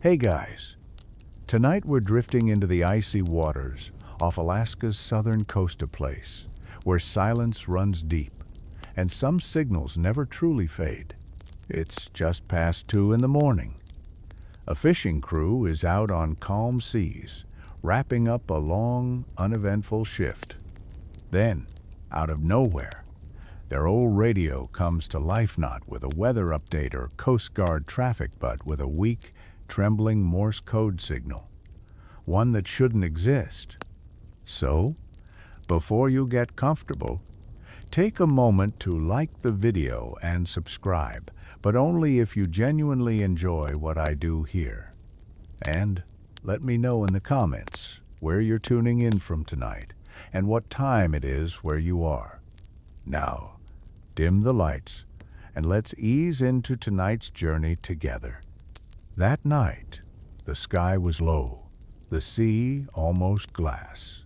Hey guys, tonight we're drifting into the icy waters off Alaska's southern coast a place where silence runs deep and some signals never truly fade. It's just past 2 in the morning. A fishing crew is out on calm seas, wrapping up a long, uneventful shift. Then, out of nowhere, their old radio comes to life, not with a weather update or Coast Guard traffic, but with a weak, trembling Morse code signal, one that shouldn't exist. So, before you get comfortable, take a moment to like the video and subscribe, but only if you genuinely enjoy what I do here. And let me know in the comments where you're tuning in from tonight and what time it is where you are. Now, dim the lights and let's ease into tonight's journey together. That night, the sky was low, the sea almost glass.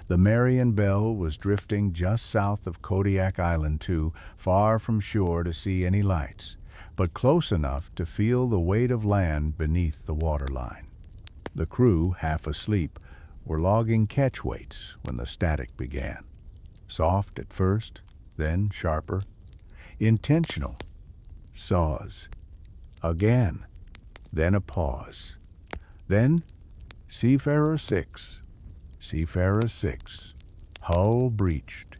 The Marion Belle was drifting just south of Kodiak Island, too far from shore to see any lights, but close enough to feel the weight of land beneath the waterline. The crew, half asleep, were logging catch weights when the static began. Soft at first, then sharper. Intentional. Saws. Again. Then a pause. Then Seafarer-6. Seafarer-6. Hull breached.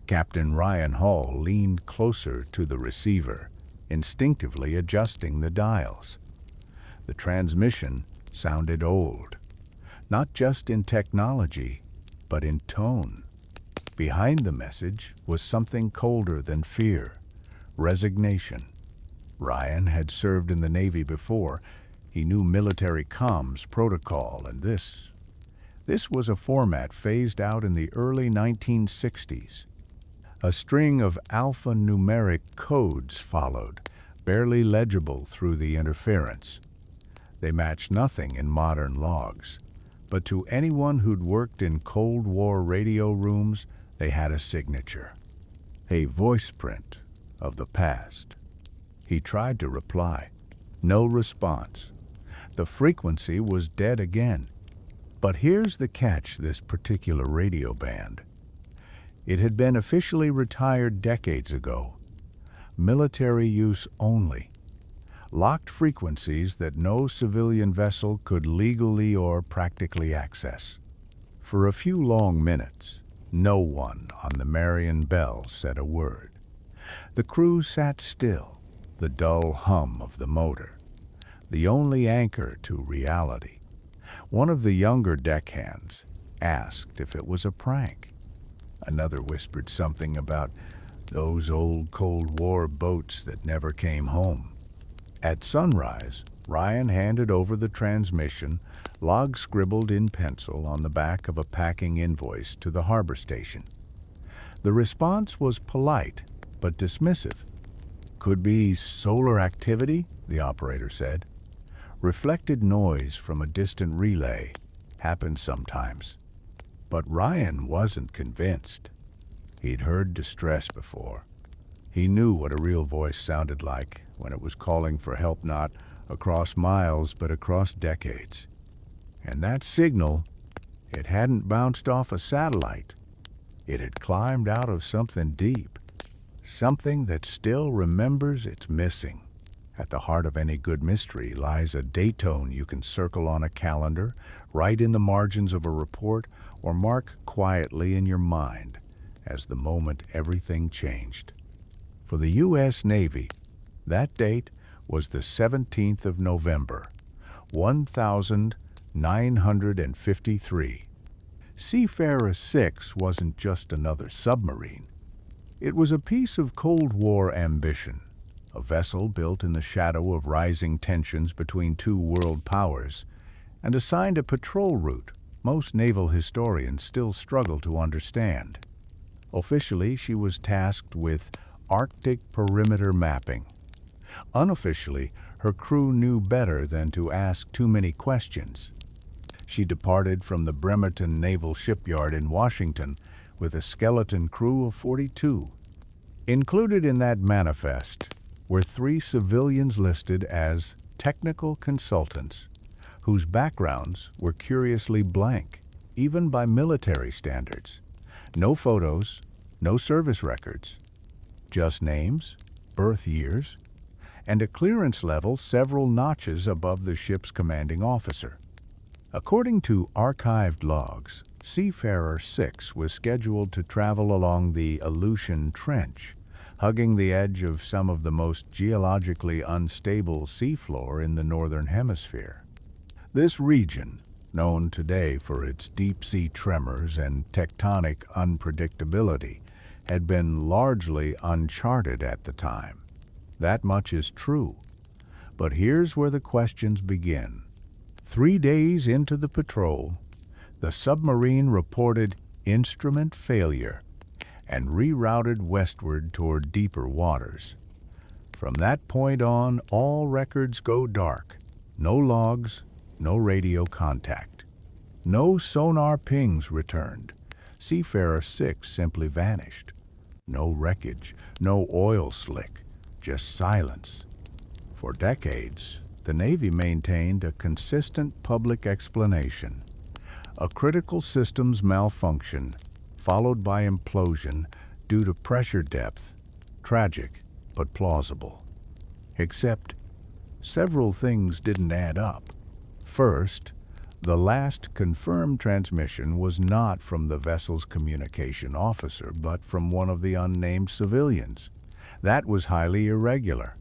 Captain Ryan Hall leaned closer to the receiver, instinctively adjusting the dials. The transmission sounded old, not just in technology, but in tone. Behind the message was something colder than fear, resignation. Ryan had served in the Navy before. He knew military comms protocol, and this was a format phased out in the early 1960s. A string of alphanumeric codes followed, barely legible through the interference. They matched nothing in modern logs, but to anyone who'd worked in Cold War radio rooms, they had a signature, a voice print of the past. He tried to reply. No response. The frequency was dead again. But here's the catch: this particular radio band. It had been officially retired decades ago. Military use only. Locked frequencies that no civilian vessel could legally or practically access. For a few long minutes, no one on the Marion Belle said a word. The crew sat still, the dull hum of the motor, the only anchor to reality. One of the younger deckhands asked if it was a prank. Another whispered something about those old Cold War boats that never came home. At sunrise, Ryan handed over the transmission, log scribbled in pencil on the back of a packing invoice, to the harbor station. The response was polite, but dismissive. Could be solar activity, the operator said. Reflected noise from a distant relay happens sometimes. But Ryan wasn't convinced. He'd heard distress before. He knew what a real voice sounded like when it was calling for help, not across miles, but across decades. And that signal, it hadn't bounced off a satellite. It had climbed out of something deep. Something that still remembers it's missing. At the heart of any good mystery lies a daytone you can circle on a calendar, write in the margins of a report, or mark quietly in your mind as the moment everything changed. For the U.S. Navy, that date was the 17th of November, 1953. Seafarer-6 wasn't just another submarine. It was a piece of Cold War ambition, a vessel built in the shadow of rising tensions between two world powers, and assigned a patrol route most naval historians still struggle to understand. Officially, she was tasked with Arctic perimeter mapping. Unofficially, her crew knew better than to ask too many questions. She departed from the Bremerton Naval Shipyard in Washington with a skeleton crew of 42. Included in that manifest were 3 civilians listed as technical consultants, whose backgrounds were curiously blank, even by military standards. No photos, no service records, just names, birth years, and a clearance level several notches above the ship's commanding officer. According to archived logs, Seafarer-6 was scheduled to travel along the Aleutian Trench, hugging the edge of some of the most geologically unstable seafloor in the Northern Hemisphere. This region, known today for its deep-sea tremors and tectonic unpredictability, had been largely uncharted at the time. That much is true. But here's where the questions begin. 3 days into the patrol, the submarine reported instrument failure and rerouted westward toward deeper waters. From that point on, all records go dark. No logs, no radio contact. No sonar pings returned. Seafarer-6 simply vanished. No wreckage, no oil slick, just silence. For decades, the Navy maintained a consistent public explanation. A critical systems malfunction, followed by implosion due to pressure depth. Tragic, but plausible. Except, several things didn't add up. First, the last confirmed transmission was not from the vessel's communication officer, but from one of the unnamed civilians. That was highly irregular.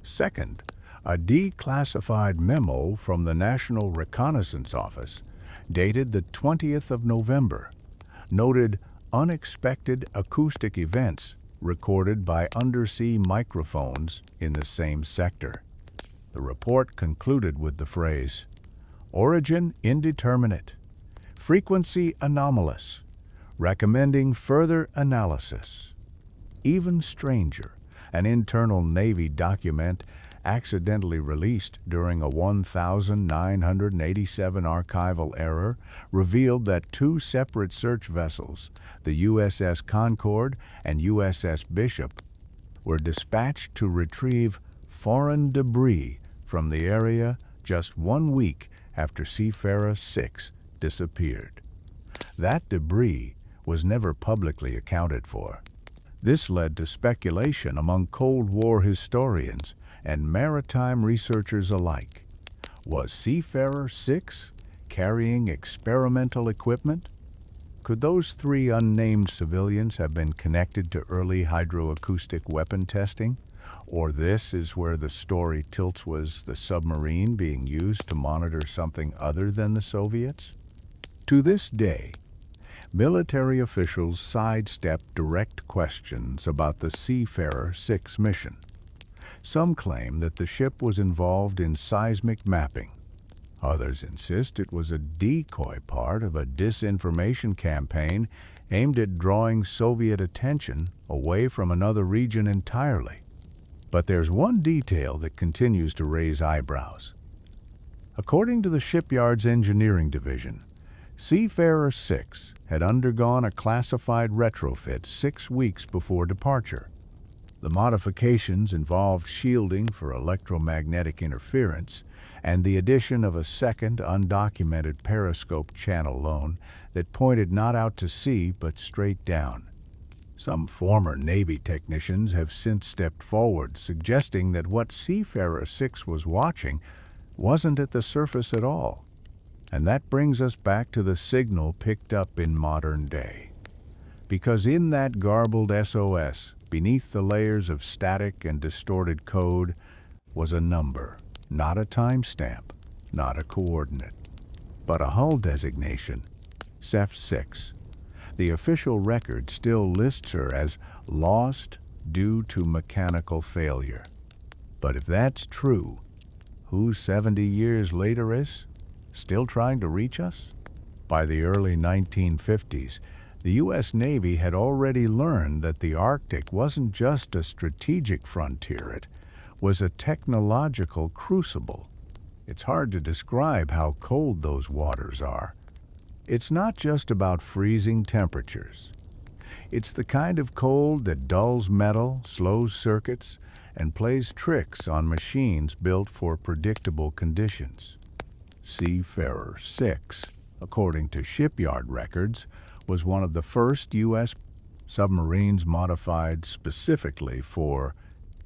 Second, a declassified memo from the National Reconnaissance Office, dated the 20th of November, noted unexpected acoustic events recorded by undersea microphones in the same sector. The report concluded with the phrase, "Origin indeterminate, frequency anomalous, recommending further analysis." Even stranger, an internal Navy document accidentally released during a 1987 archival error revealed that 2 separate search vessels, the USS Concord and USS Bishop, were dispatched to retrieve foreign debris from the area just 1 week after Seafarer-6 disappeared. That debris was never publicly accounted for. This led to speculation among Cold War historians and maritime researchers alike. Was Seafarer-6 carrying experimental equipment? Could those 3 unnamed civilians have been connected to early hydroacoustic weapon testing? Or this is where the story tilts, was the submarine being used to monitor something other than the Soviets? To this day, military officials sidestep direct questions about the Seafarer-6 mission. Some claim that the ship was involved in seismic mapping. Others insist it was a decoy part of a disinformation campaign aimed at drawing Soviet attention away from another region entirely. But there's one detail that continues to raise eyebrows. According to the shipyard's engineering division, Seafarer-6 had undergone a classified retrofit 6 weeks before departure. The modifications involved shielding for electromagnetic interference and the addition of a second undocumented periscope channel loan that pointed not out to sea but straight down. Some former Navy technicians have since stepped forward, suggesting that what Seafarer-6 was watching wasn't at the surface at all. And that brings us back to the signal picked up in modern day. Because in that garbled SOS, beneath the layers of static and distorted code, was a number, not a timestamp, not a coordinate, but a hull designation, SEF-6. The official record still lists her as lost due to mechanical failure. But if that's true, who 70 years later is? Still trying to reach us? By the early 1950s, the U.S. Navy had already learned that the Arctic wasn't just a strategic frontier, it was a technological crucible. It's hard to describe how cold those waters are. It's not just about freezing temperatures. It's the kind of cold that dulls metal, slows circuits, and plays tricks on machines built for predictable conditions. Seafarer-6, according to shipyard records, was one of the first U.S. submarines modified specifically for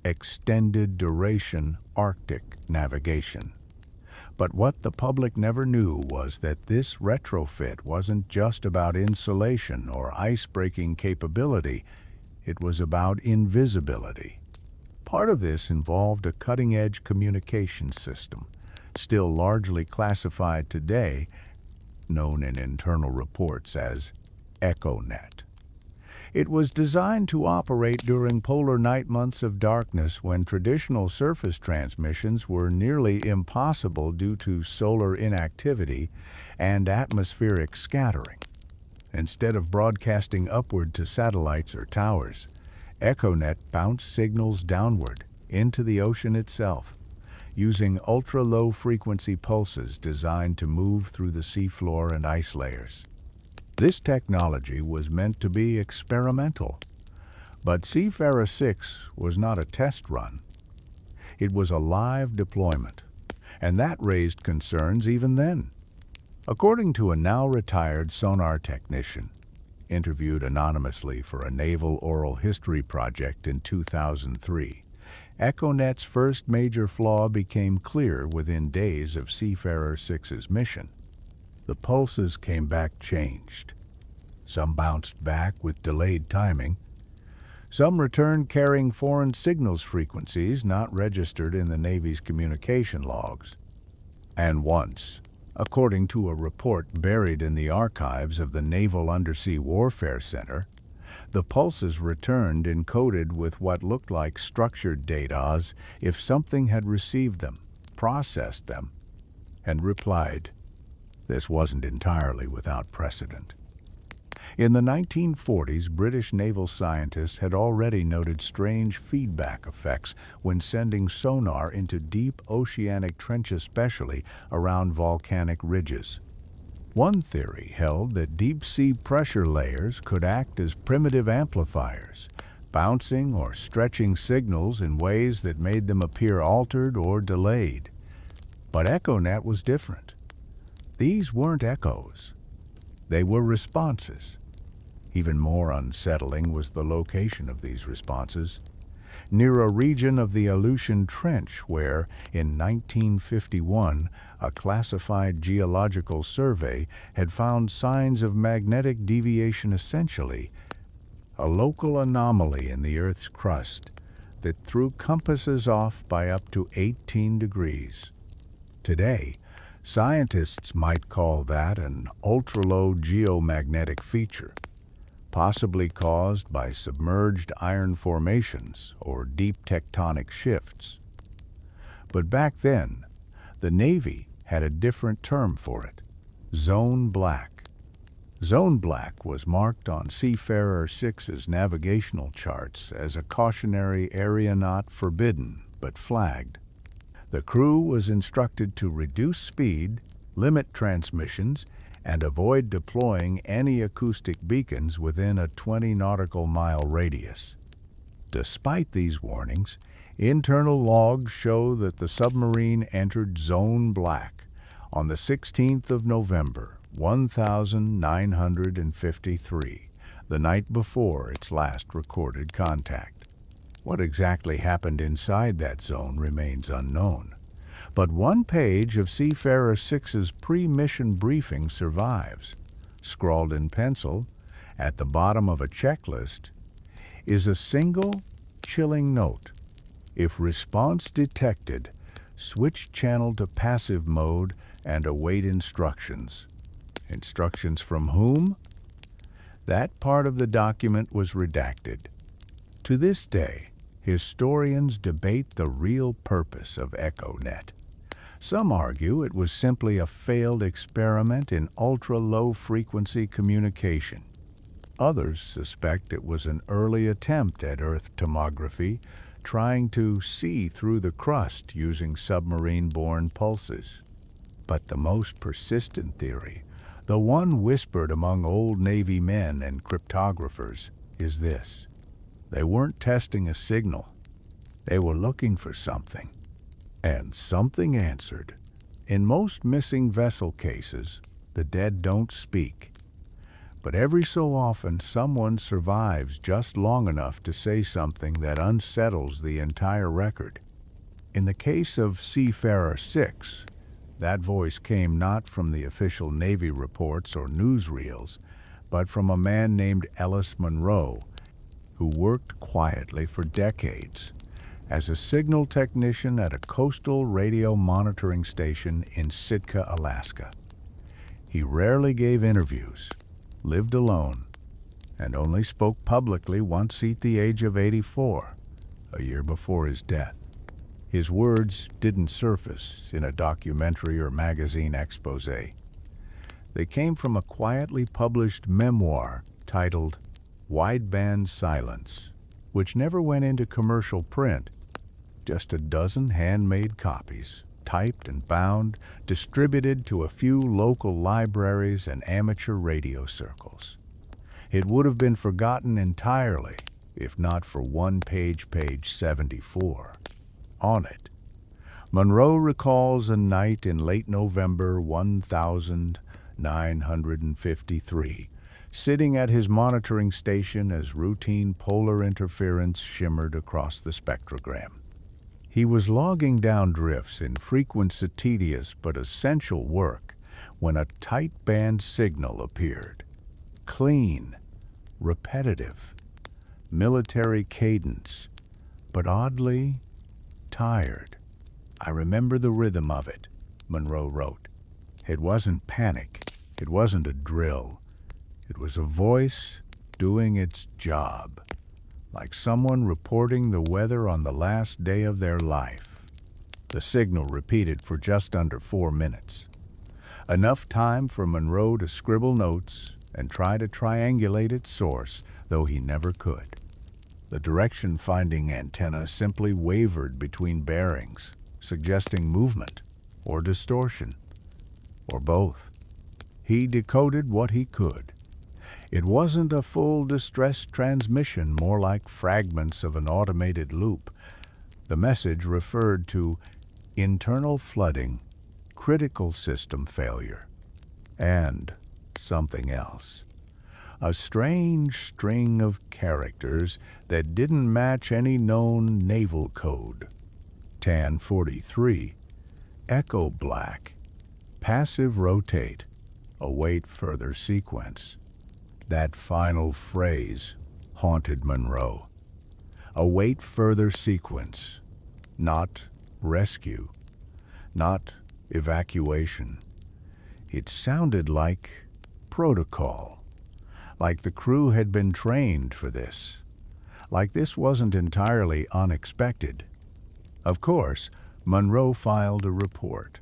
extended duration Arctic navigation. But what the public never knew was that this retrofit wasn't just about insulation or ice-breaking capability, it was about invisibility. Part of this involved a cutting-edge communication system, still largely classified today, known in internal reports as EchoNet. It was designed to operate during polar night months of darkness when traditional surface transmissions were nearly impossible due to solar inactivity and atmospheric scattering. Instead of broadcasting upward to satellites or towers, EchoNet bounced signals downward into the ocean itself, using ultra-low frequency pulses designed to move through the seafloor and ice layers. This technology was meant to be experimental, but Seafarer-6 was not a test run. It was a live deployment, and that raised concerns even then. According to a now-retired sonar technician, interviewed anonymously for a naval oral history project in 2003, EchoNet's first major flaw became clear within days of Seafarer-6's mission. The pulses came back changed. Some bounced back with delayed timing. Some returned carrying foreign signals frequencies not registered in the Navy's communication logs. And once, according to a report buried in the archives of the Naval Undersea Warfare Center, the pulses returned encoded with what looked like structured data as if something had received them, processed them, and replied. This wasn't entirely without precedent. In the 1940s, British naval scientists had already noted strange feedback effects when sending sonar into deep oceanic trenches, especially around volcanic ridges. One theory held that deep-sea pressure layers could act as primitive amplifiers, bouncing or stretching signals in ways that made them appear altered or delayed. But EchoNet was different. These weren't echoes. They were responses. Even more unsettling was the location of these responses. Near a region of the Aleutian Trench where, in 1951, a classified geological survey had found signs of magnetic deviation, essentially a local anomaly in the Earth's crust that threw compasses off by up to 18 degrees. Today, scientists might call that an ultra-low geomagnetic feature, possibly caused by submerged iron formations or deep tectonic shifts. But back then, the Navy had a different term for it: Zone Black. Zone Black was marked on Seafarer-6's navigational charts as a cautionary area not forbidden, but flagged. The crew was instructed to reduce speed, limit transmissions, and avoid deploying any acoustic beacons within a 20 nautical mile radius. Despite these warnings, internal logs show that the submarine entered Zone Black on the 16th of November, 1953, the night before its last recorded contact. What exactly happened inside that zone remains unknown, but one page of Seafarer-6's pre-mission briefing survives. Scrawled in pencil, at the bottom of a checklist, is a single, chilling note. If response detected, switch channel to passive mode and await instructions. Instructions from whom? That part of the document was redacted. To this day, historians debate the real purpose of EchoNet. Some argue it was simply a failed experiment in ultra-low frequency communication. Others suspect it was an early attempt at Earth tomography, trying to see through the crust using submarine-borne pulses. But the most persistent theory, the one whispered among old Navy men and cryptographers, is this: they weren't testing a signal. They were looking for something. And something answered. In most missing vessel cases, the dead don't speak. But every so often, someone survives just long enough to say something that unsettles the entire record. In the case of Seafarer-6, that voice came not from the official Navy reports or newsreels, but from a man named Ellis Monroe, who worked quietly for decades as a signal technician at a coastal radio monitoring station in Sitka, Alaska. He rarely gave interviews, lived alone, and only spoke publicly once at the age of 84, a year before his death. His words didn't surface in a documentary or magazine expose. They came from a quietly published memoir titled Wideband Silence, which never went into commercial print. Just a dozen handmade copies, typed and bound, distributed to a few local libraries and amateur radio circles. It would have been forgotten entirely if not for one page 74. On it, Monroe recalls a night in late November 1953, sitting at his monitoring station as routine polar interference shimmered across the spectrogram. He was logging down drifts in frequent, tedious but essential work when a tight band signal appeared. Clean, repetitive, military cadence, but oddly tired. I remember the rhythm of it, Monroe wrote. It wasn't panic. It wasn't a drill. It was a voice doing its job, like someone reporting the weather on the last day of their life. The signal repeated for just under 4 minutes. Enough time for Monroe to scribble notes and try to triangulate its source, though he never could. The direction-finding antenna simply wavered between bearings, suggesting movement or distortion, or both. He decoded what he could. It wasn't a full distress transmission, more like fragments of an automated loop. The message referred to internal flooding, critical system failure, and something else. A strange string of characters that didn't match any known naval code. TAN 43, Echo Black, Passive Rotate, Await Further Sequence. That final phrase haunted Monroe. Await further sequence, not rescue, not evacuation. It sounded like protocol, like the crew had been trained for this, like this wasn't entirely unexpected. Of course, Monroe filed a report.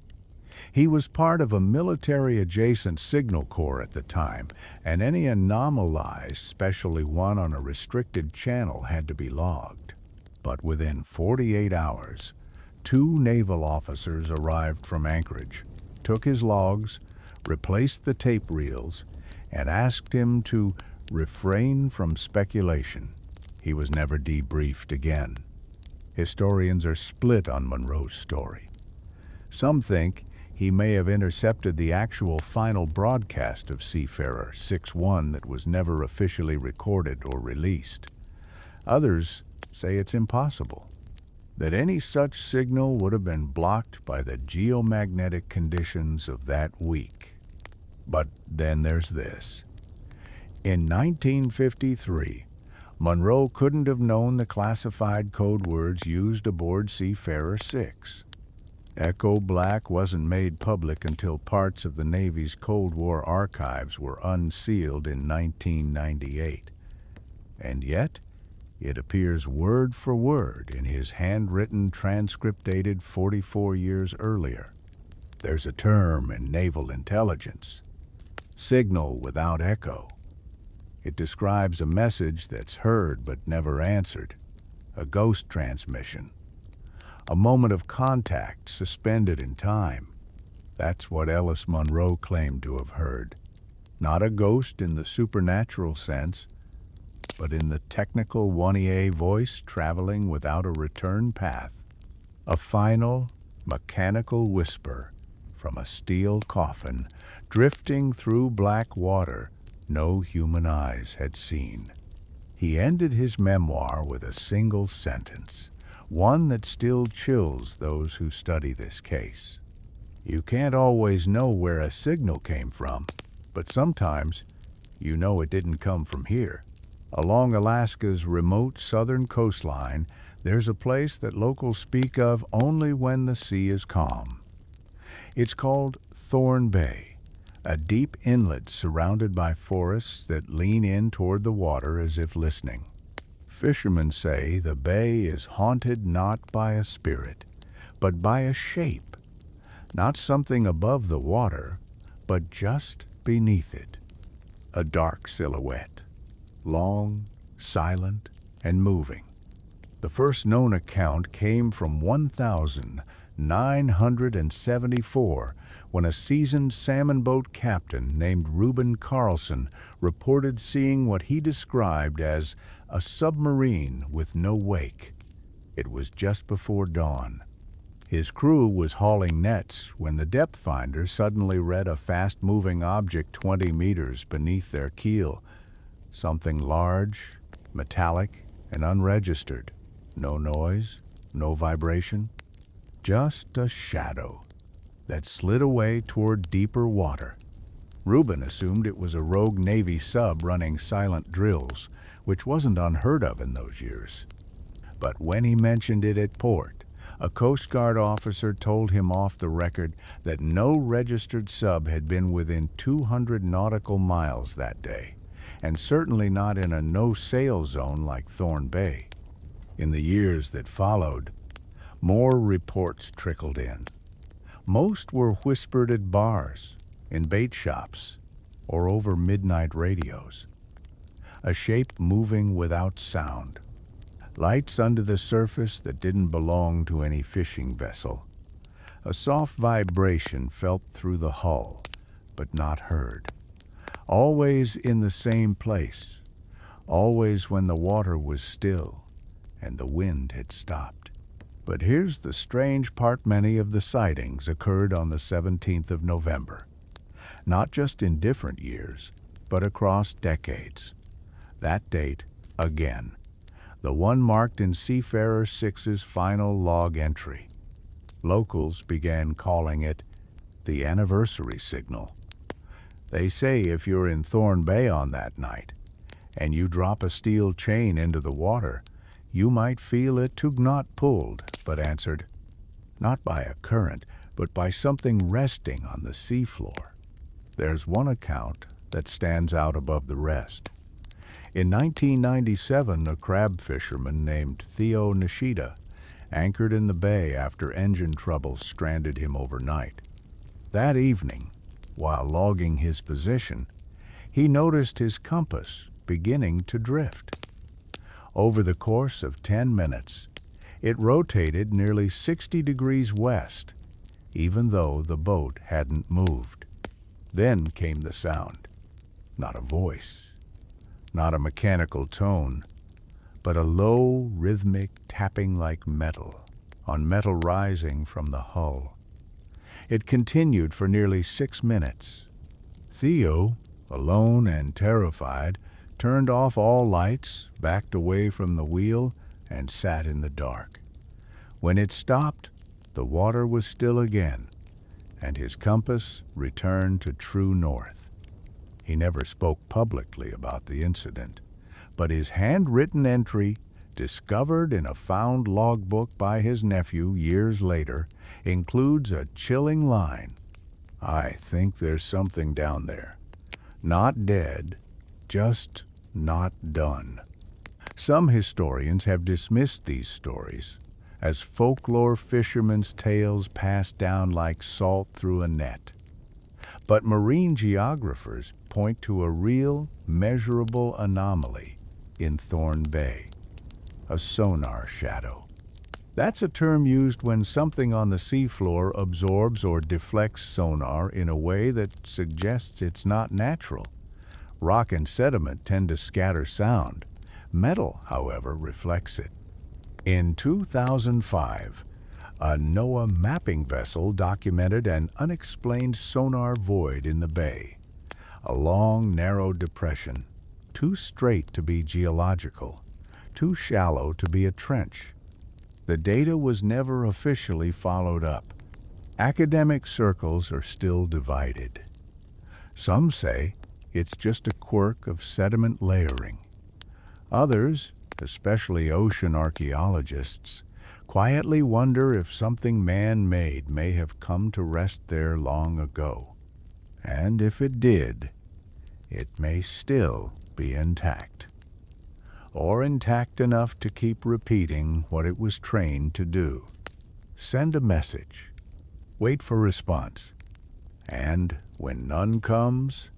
He was part of a military-adjacent signal corps at the time, and any anomaly, especially one on a restricted channel, had to be logged. But within 48 hours, 2 naval officers arrived from Anchorage, took his logs, replaced the tape reels, and asked him to refrain from speculation. He was never debriefed again. Historians are split on Monroe's story. Some think he may have intercepted the actual final broadcast of Seafarer-6 that was never officially recorded or released. Others say it's impossible, that any such signal would have been blocked by the geomagnetic conditions of that week. But then there's this. In 1953, Monroe couldn't have known the classified code words used aboard Seafarer-6. Echo Black wasn't made public until parts of the Navy's Cold War archives were unsealed in 1998. And yet, it appears word for word in his handwritten transcript dated 44 years earlier. There's a term in naval intelligence, signal without echo. It describes a message that's heard but never answered, a ghost transmission. A moment of contact suspended in time. That's what Ellis Monroe claimed to have heard. Not a ghost in the supernatural sense, but in the technical 1EA voice traveling without a return path. A final, mechanical whisper from a steel coffin drifting through black water no human eyes had seen. He ended his memoir with a single sentence, one that still chills those who study this case. You can't always know where a signal came from, but sometimes you know it didn't come from here. Along Alaska's remote southern coastline, there's a place that locals speak of only when the sea is calm. It's called Thorne Bay, a deep inlet surrounded by forests that lean in toward the water as if listening. Fishermen say the bay is haunted not by a spirit, but by a shape, not something above the water, but just beneath it. A dark silhouette, long, silent, and moving. The first known account came from 1974 when a seasoned salmon boat captain named Reuben Carlson reported seeing what he described as a submarine with no wake. It was just before dawn. His crew was hauling nets when the depth finder suddenly read a fast-moving object 20 meters beneath their keel. Something large, metallic, and unregistered. No noise, no vibration, just a shadow that slid away toward deeper water. Reuben assumed it was a rogue Navy sub running silent drills, which wasn't unheard of in those years. But when he mentioned it at port, a Coast Guard officer told him off the record that no registered sub had been within 200 nautical miles that day, and certainly not in a no-sail zone like Thorne Bay. In the years that followed, more reports trickled in. Most were whispered at bars, in bait shops, or over midnight radios. A shape moving without sound. Lights under the surface that didn't belong to any fishing vessel. A soft vibration felt through the hull, but not heard. Always in the same place. Always when the water was still and the wind had stopped. But here's the strange part: many of the sightings occurred on the 17th of November. Not just in different years, but across decades. That date, again, the one marked in Seafarer-6's final log entry. Locals began calling it the anniversary signal. They say if you're in Thorne Bay on that night, and you drop a steel chain into the water, you might feel it tug not pulled, but answered, not by a current, but by something resting on the seafloor. There's one account that stands out above the rest. In 1997, a crab fisherman named Theo Nishida anchored in the bay after engine trouble stranded him overnight. That evening, while logging his position, he noticed his compass beginning to drift. Over the course of 10 minutes, it rotated nearly 60 degrees west, even though the boat hadn't moved. Then came the sound. Not a voice, not a mechanical tone, but a low, rhythmic tapping like metal, on metal rising from the hull. It continued for nearly 6 minutes. Theo, alone and terrified, turned off all lights, backed away from the wheel, and sat in the dark. When it stopped, the water was still again, and his compass returned to true north. He never spoke publicly about the incident, but his handwritten entry, discovered in a found logbook by his nephew years later, includes a chilling line. I think there's something down there. Not dead, just not done. Some historians have dismissed these stories as folklore fishermen's tales passed down like salt through a net. But marine geographers point to a real, measurable anomaly in Thorne Bay, a sonar shadow. That's a term used when something on the seafloor absorbs or deflects sonar in a way that suggests it's not natural. Rock and sediment tend to scatter sound. Metal, however, reflects it. In 2005, A NOAA mapping vessel documented an unexplained sonar void in the bay, a long, narrow depression, too straight to be geological, too shallow to be a trench. The data was never officially followed up. Academic circles are still divided. Some say it's just a quirk of sediment layering. Others, especially ocean archaeologists, quietly wonder if something man-made may have come to rest there long ago. And if it did, it may still be intact. Or intact enough to keep repeating what it was trained to do. Send a message. Wait for response. And when none comes,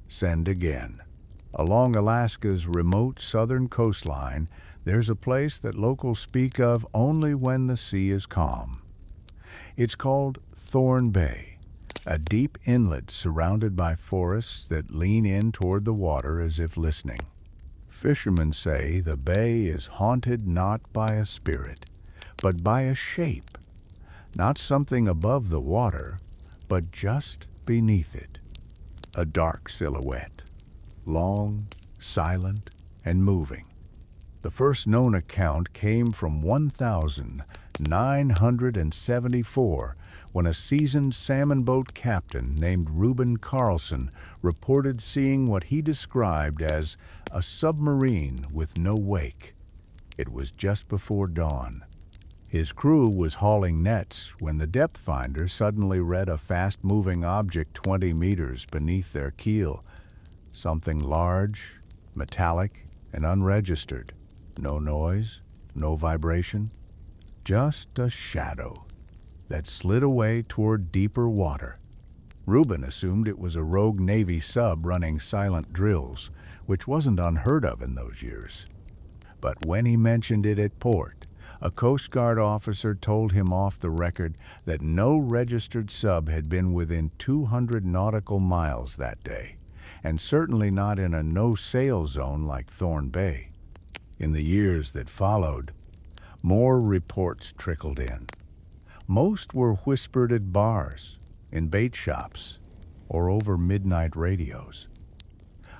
send again. Along Alaska's remote southern coastline, there's a place that locals speak of only when the sea is calm. It's called Thorne Bay, a deep inlet surrounded by forests that lean in toward the water as if listening. Fishermen say the bay is haunted not by a spirit, but by a shape, not something above the water, but just beneath it. A dark silhouette, long, silent, and moving. The first known account came from 1974 when a seasoned salmon boat captain named Reuben Carlson reported seeing what he described as a submarine with no wake. It was just before dawn. His crew was hauling nets when the depth finder suddenly read a fast-moving object 20 meters beneath their keel. Something large, metallic, and unregistered. No noise, no vibration, just a shadow that slid away toward deeper water. Reuben assumed it was a rogue Navy sub running silent drills, which wasn't unheard of in those years. But when he mentioned it at port, a Coast Guard officer told him off the record that no registered sub had been within 200 nautical miles that day, and certainly not in a no-sail zone like Thorne Bay. In the years that followed, more reports trickled in. Most were whispered at bars, in bait shops, or over midnight radios.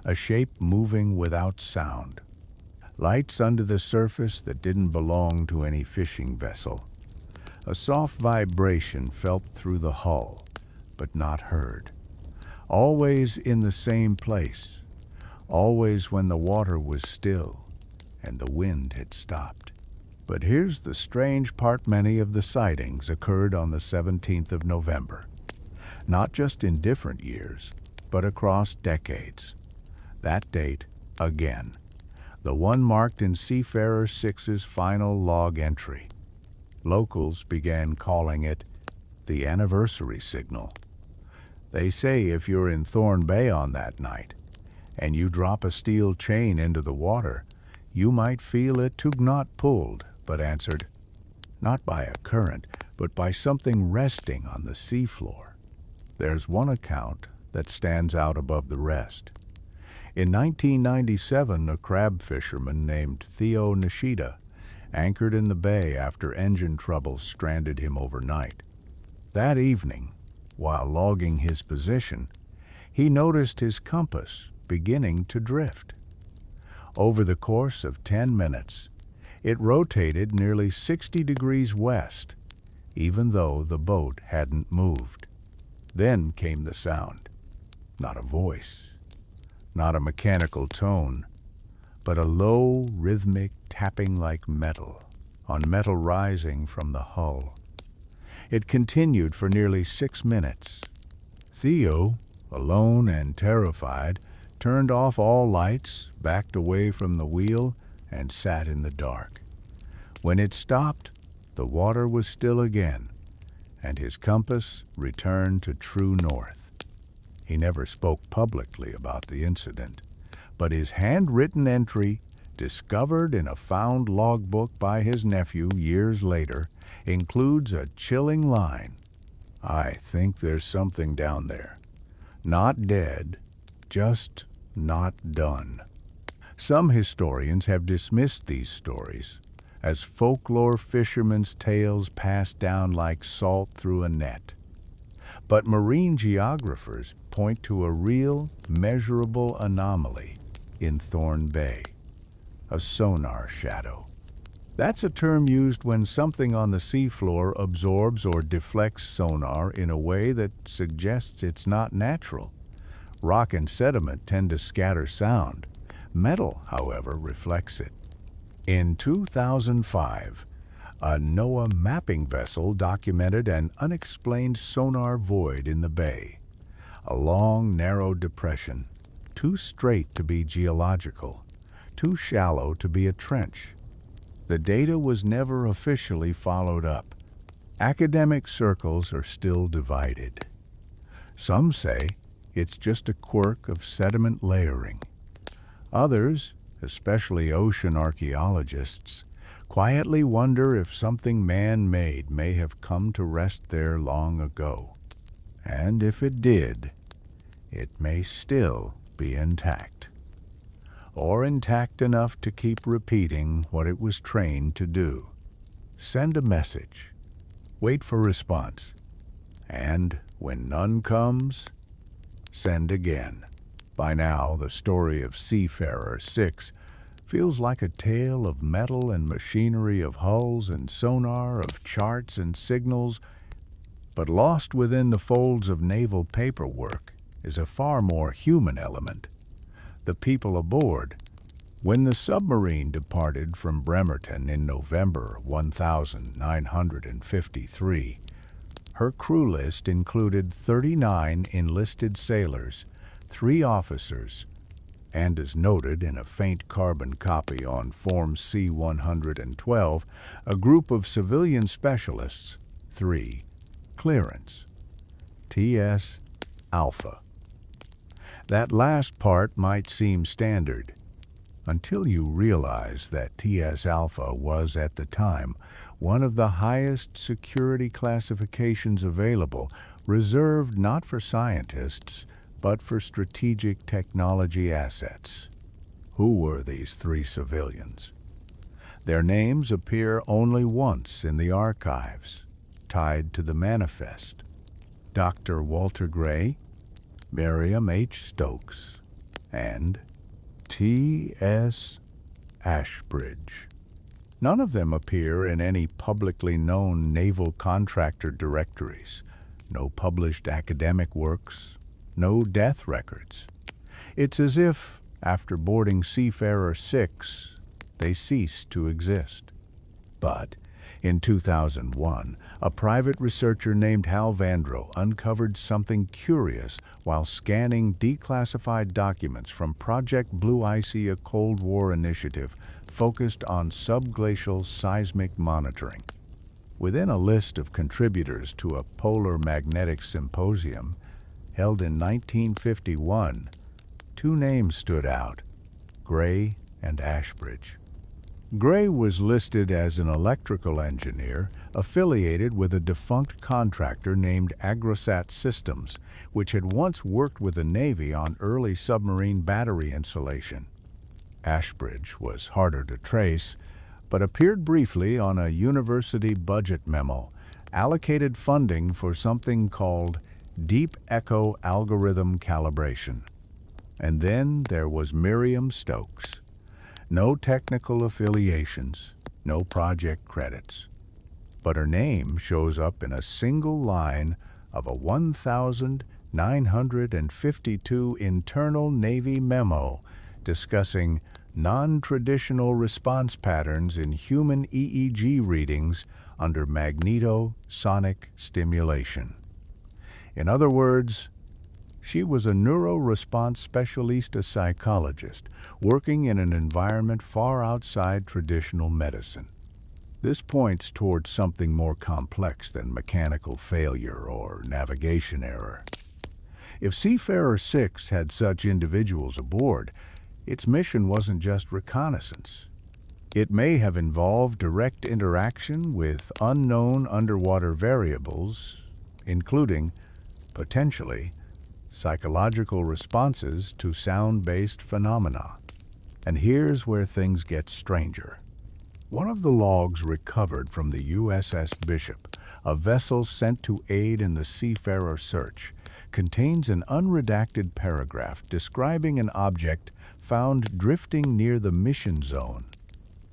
A shape moving without sound. Lights under the surface that didn't belong to any fishing vessel. A soft vibration felt through the hull, but not heard. Always in the same place. Always when the water was still and the wind had stopped. But here's the strange part: many of the sightings occurred on the 17th of November. Not just in different years, but across decades. That date, again. The one marked in Seafarer-6's final log entry. Locals began calling it the anniversary signal. They say if you're in Thorne Bay on that night, and you drop a steel chain into the water, you might feel it tug not pulled, but answered, not by a current, but by something resting on the seafloor. There's one account that stands out above the rest. In 1997, a crab fisherman named Theo Nishida anchored in the bay after engine trouble stranded him overnight. That evening, while logging his position, he noticed his compass beginning to drift. Over the course of 10 minutes, it rotated nearly 60 degrees west, even though the boat hadn't moved. Then came the sound. Not a voice, not a mechanical tone, but a low, rhythmic tapping like metal, on metal rising from the hull. It continued for nearly 6 minutes. Theo, alone and terrified, turned off all lights, backed away from the wheel, and sat in the dark. When it stopped, the water was still again, and his compass returned to true north. He never spoke publicly about the incident, but his handwritten entry, discovered in a found logbook by his nephew years later, includes a chilling line. I think there's something down there. Not dead, just not done. Some historians have dismissed these stories as folklore fishermen's tales pass down like salt through a net. But marine geographers point to a real, measurable anomaly in Thorne Bay, a sonar shadow. That's a term used when something on the seafloor absorbs or deflects sonar in a way that suggests it's not natural. Rock and sediment tend to scatter sound. Metal, however, reflects it. In 2005, a NOAA mapping vessel documented an unexplained sonar void in the bay. A long, narrow depression, too straight to be geological, too shallow to be a trench. The data was never officially followed up. Academic circles are still divided. Some say it's just a quirk of sediment layering. Others, especially ocean archaeologists, quietly wonder if something man-made may have come to rest there long ago. And if it did, it may still be intact. Or intact enough to keep repeating what it was trained to do. Send a message. Wait for response. And when none comes, send again. By now, the story of Seafarer-6 feels like a tale of metal and machinery, of hulls and sonar, of charts and signals, but lost within the folds of naval paperwork is a far more human element. The people aboard. When the submarine departed from Bremerton in November 1953, her crew list included 39 enlisted sailors, 3 officers, and as noted in a faint carbon copy on Form C-112, a group of civilian specialists, 3, clearance, TS Alpha. That last part might seem standard, until you realize that TS Alpha was, at the time, one of the highest security classifications available, reserved not for scientists, but for strategic technology assets. Who were these 3 civilians? Their names appear only once in the archives, tied to the manifest. Dr. Walter Gray, Miriam H. Stokes, and T.S. Ashbridge. None of them appear in any publicly known naval contractor directories, no published academic works, no death records. It's as if, after boarding Seafarer-6, they ceased to exist. But in 2001, a private researcher named Hal Vandro uncovered something curious while scanning declassified documents from Project Blue Icy, a Cold War initiative focused on subglacial seismic monitoring. Within a list of contributors to a polar magnetic symposium held in 1951, 2 names stood out: Gray and Ashbridge. Gray was listed as an electrical engineer affiliated with a defunct contractor named Agrosat Systems, which had once worked with the Navy on early submarine battery insulation. Ashbridge was harder to trace, but appeared briefly on a university budget memo, allocated funding for something called Deep Echo Algorithm Calibration. And then there was Miriam Stokes. No technical affiliations, no project credits. But her name shows up in a single line of a 1,952 internal Navy memo discussing non-traditional response patterns in human EEG readings under magnetosonic stimulation. In other words, she was a neuro-response specialista psychologist working in an environment far outside traditional medicine. This points towards something more complex than mechanical failure or navigation error. If Seafarer-6 had such individuals aboard, its mission wasn't just reconnaissance. It may have involved direct interaction with unknown underwater variables, including, potentially, psychological responses to sound-based phenomena. And here's where things get stranger. One of the logs recovered from the USS Bishop, a vessel sent to aid in the Seafarer search, contains an unredacted paragraph describing an object found drifting near the mission zone.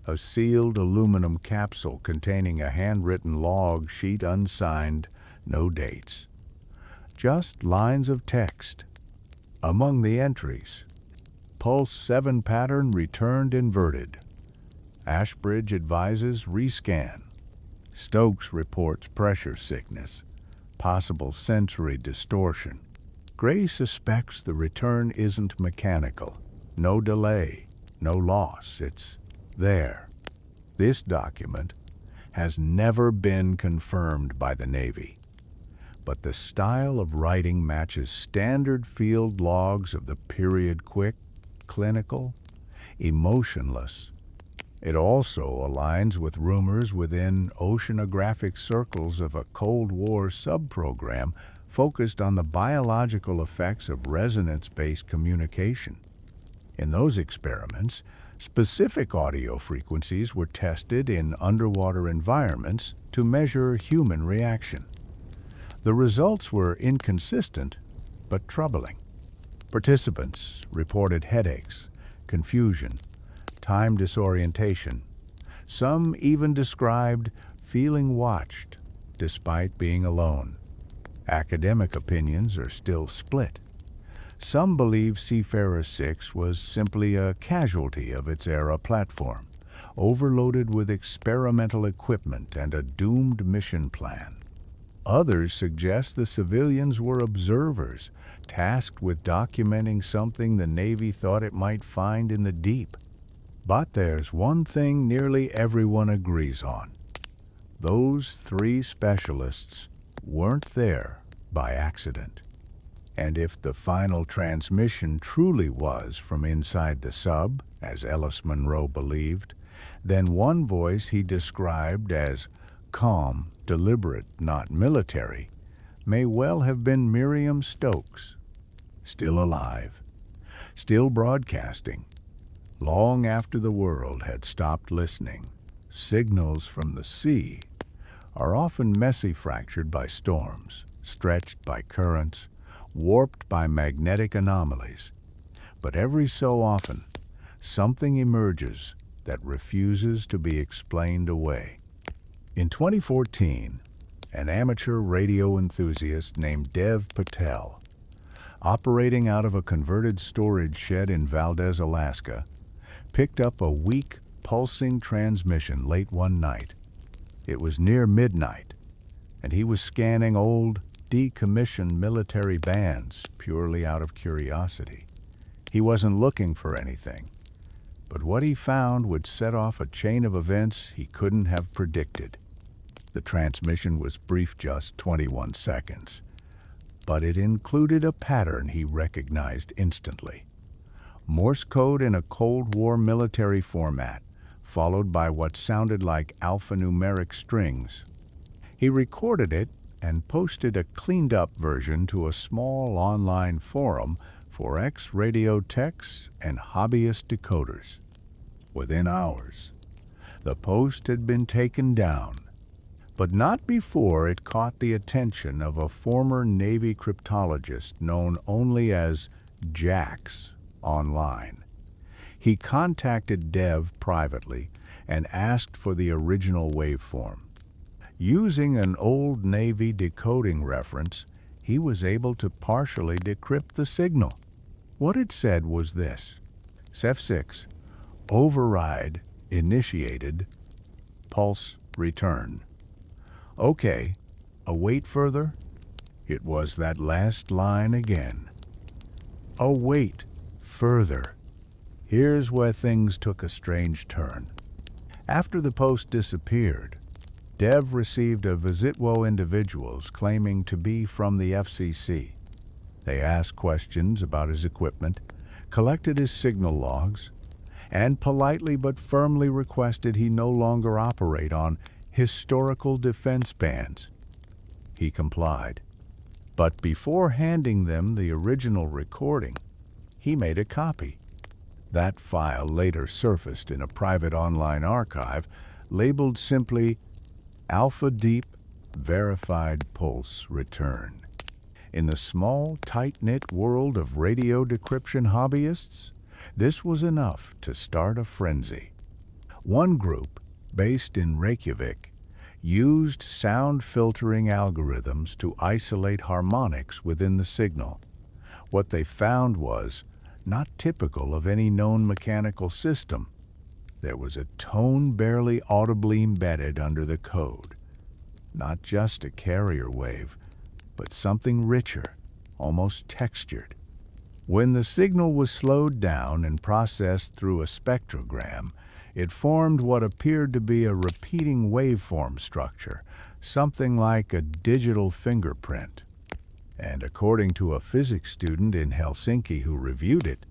A sealed aluminum capsule containing a handwritten log sheet unsigned, no dates. Just lines of text. Among the entries, Pulse 7 pattern returned inverted. Ashbridge advises rescan. Stokes reports pressure sickness, possible sensory distortion. Gray suspects the return isn't mechanical. No delay, no loss, it's there. This document has never been confirmed by the Navy, but the style of writing matches standard field logs of the period: quick, clinical, emotionless. It also aligns with rumors within oceanographic circles of a Cold War subprogram focused on the biological effects of resonance-based communication. In those experiments, specific audio frequencies were tested in underwater environments to measure human reaction. The results were inconsistent but troubling. Participants reported headaches, confusion, time disorientation. Some even described feeling watched despite being alone. Academic opinions are still split. Some believe Seafarer-6 was simply a casualty of its era platform, overloaded with experimental equipment and a doomed mission plan. Others suggest the civilians were observers, tasked with documenting something the Navy thought it might find in the deep. But there's one thing nearly everyone agrees on. Those three specialists weren't there by accident. And if the final transmission truly was from inside the sub, as Ellis Monroe believed, then one voice he described as calm, deliberate, not military, may well have been Miriam Stokes, still alive, still broadcasting, long after the world had stopped listening. Signals from the sea are often messy, fractured by storms, stretched by currents, warped by magnetic anomalies. But every so often, something emerges that refuses to be explained away. In 2014, an amateur radio enthusiast named Dev Patel, operating out of a converted storage shed in Valdez, Alaska, picked up a weak, pulsing transmission late one night. It was near midnight, and he was scanning old, decommissioned military bands purely out of curiosity. He wasn't looking for anything, but what he found would set off a chain of events he couldn't have predicted. The transmission was brief, just 21 seconds, but it included a pattern he recognized instantly. Morse code in a Cold War military format, followed by what sounded like alphanumeric strings. He recorded it and posted a cleaned-up version to a small online forum for ex-radio techs and hobbyist decoders. Within hours, the post had been taken down, but not before it caught the attention of a former Navy cryptologist known only as Jax online. He contacted Dev privately and asked for the original waveform. Using an old Navy decoding reference, he was able to partially decrypt the signal. What it said was this: SEF-6, override initiated, pulse return. Okay, await further? It was that last line again. Await further. Here's where things took a strange turn. After the post disappeared, Dev received a Visitwo individuals claiming to be from the FCC. They asked questions about his equipment, collected his signal logs, and politely but firmly requested he no longer operate on historical defense bands. He complied. But before handing them the original recording, he made a copy. That file later surfaced in a private online archive, labeled simply Alpha Deep Verified Pulse Return. In the small, tight-knit world of radio decryption hobbyists, this was enough to start a frenzy. One group, based in Reykjavik, used sound filtering algorithms to isolate harmonics within the signal. What they found was not typical of any known mechanical system. There was a tone barely audibly embedded under the code. Not just a carrier wave, but something richer, almost textured. When the signal was slowed down and processed through a spectrogram, it formed what appeared to be a repeating waveform structure, something like a digital fingerprint. And according to a physics student in Helsinki who reviewed it,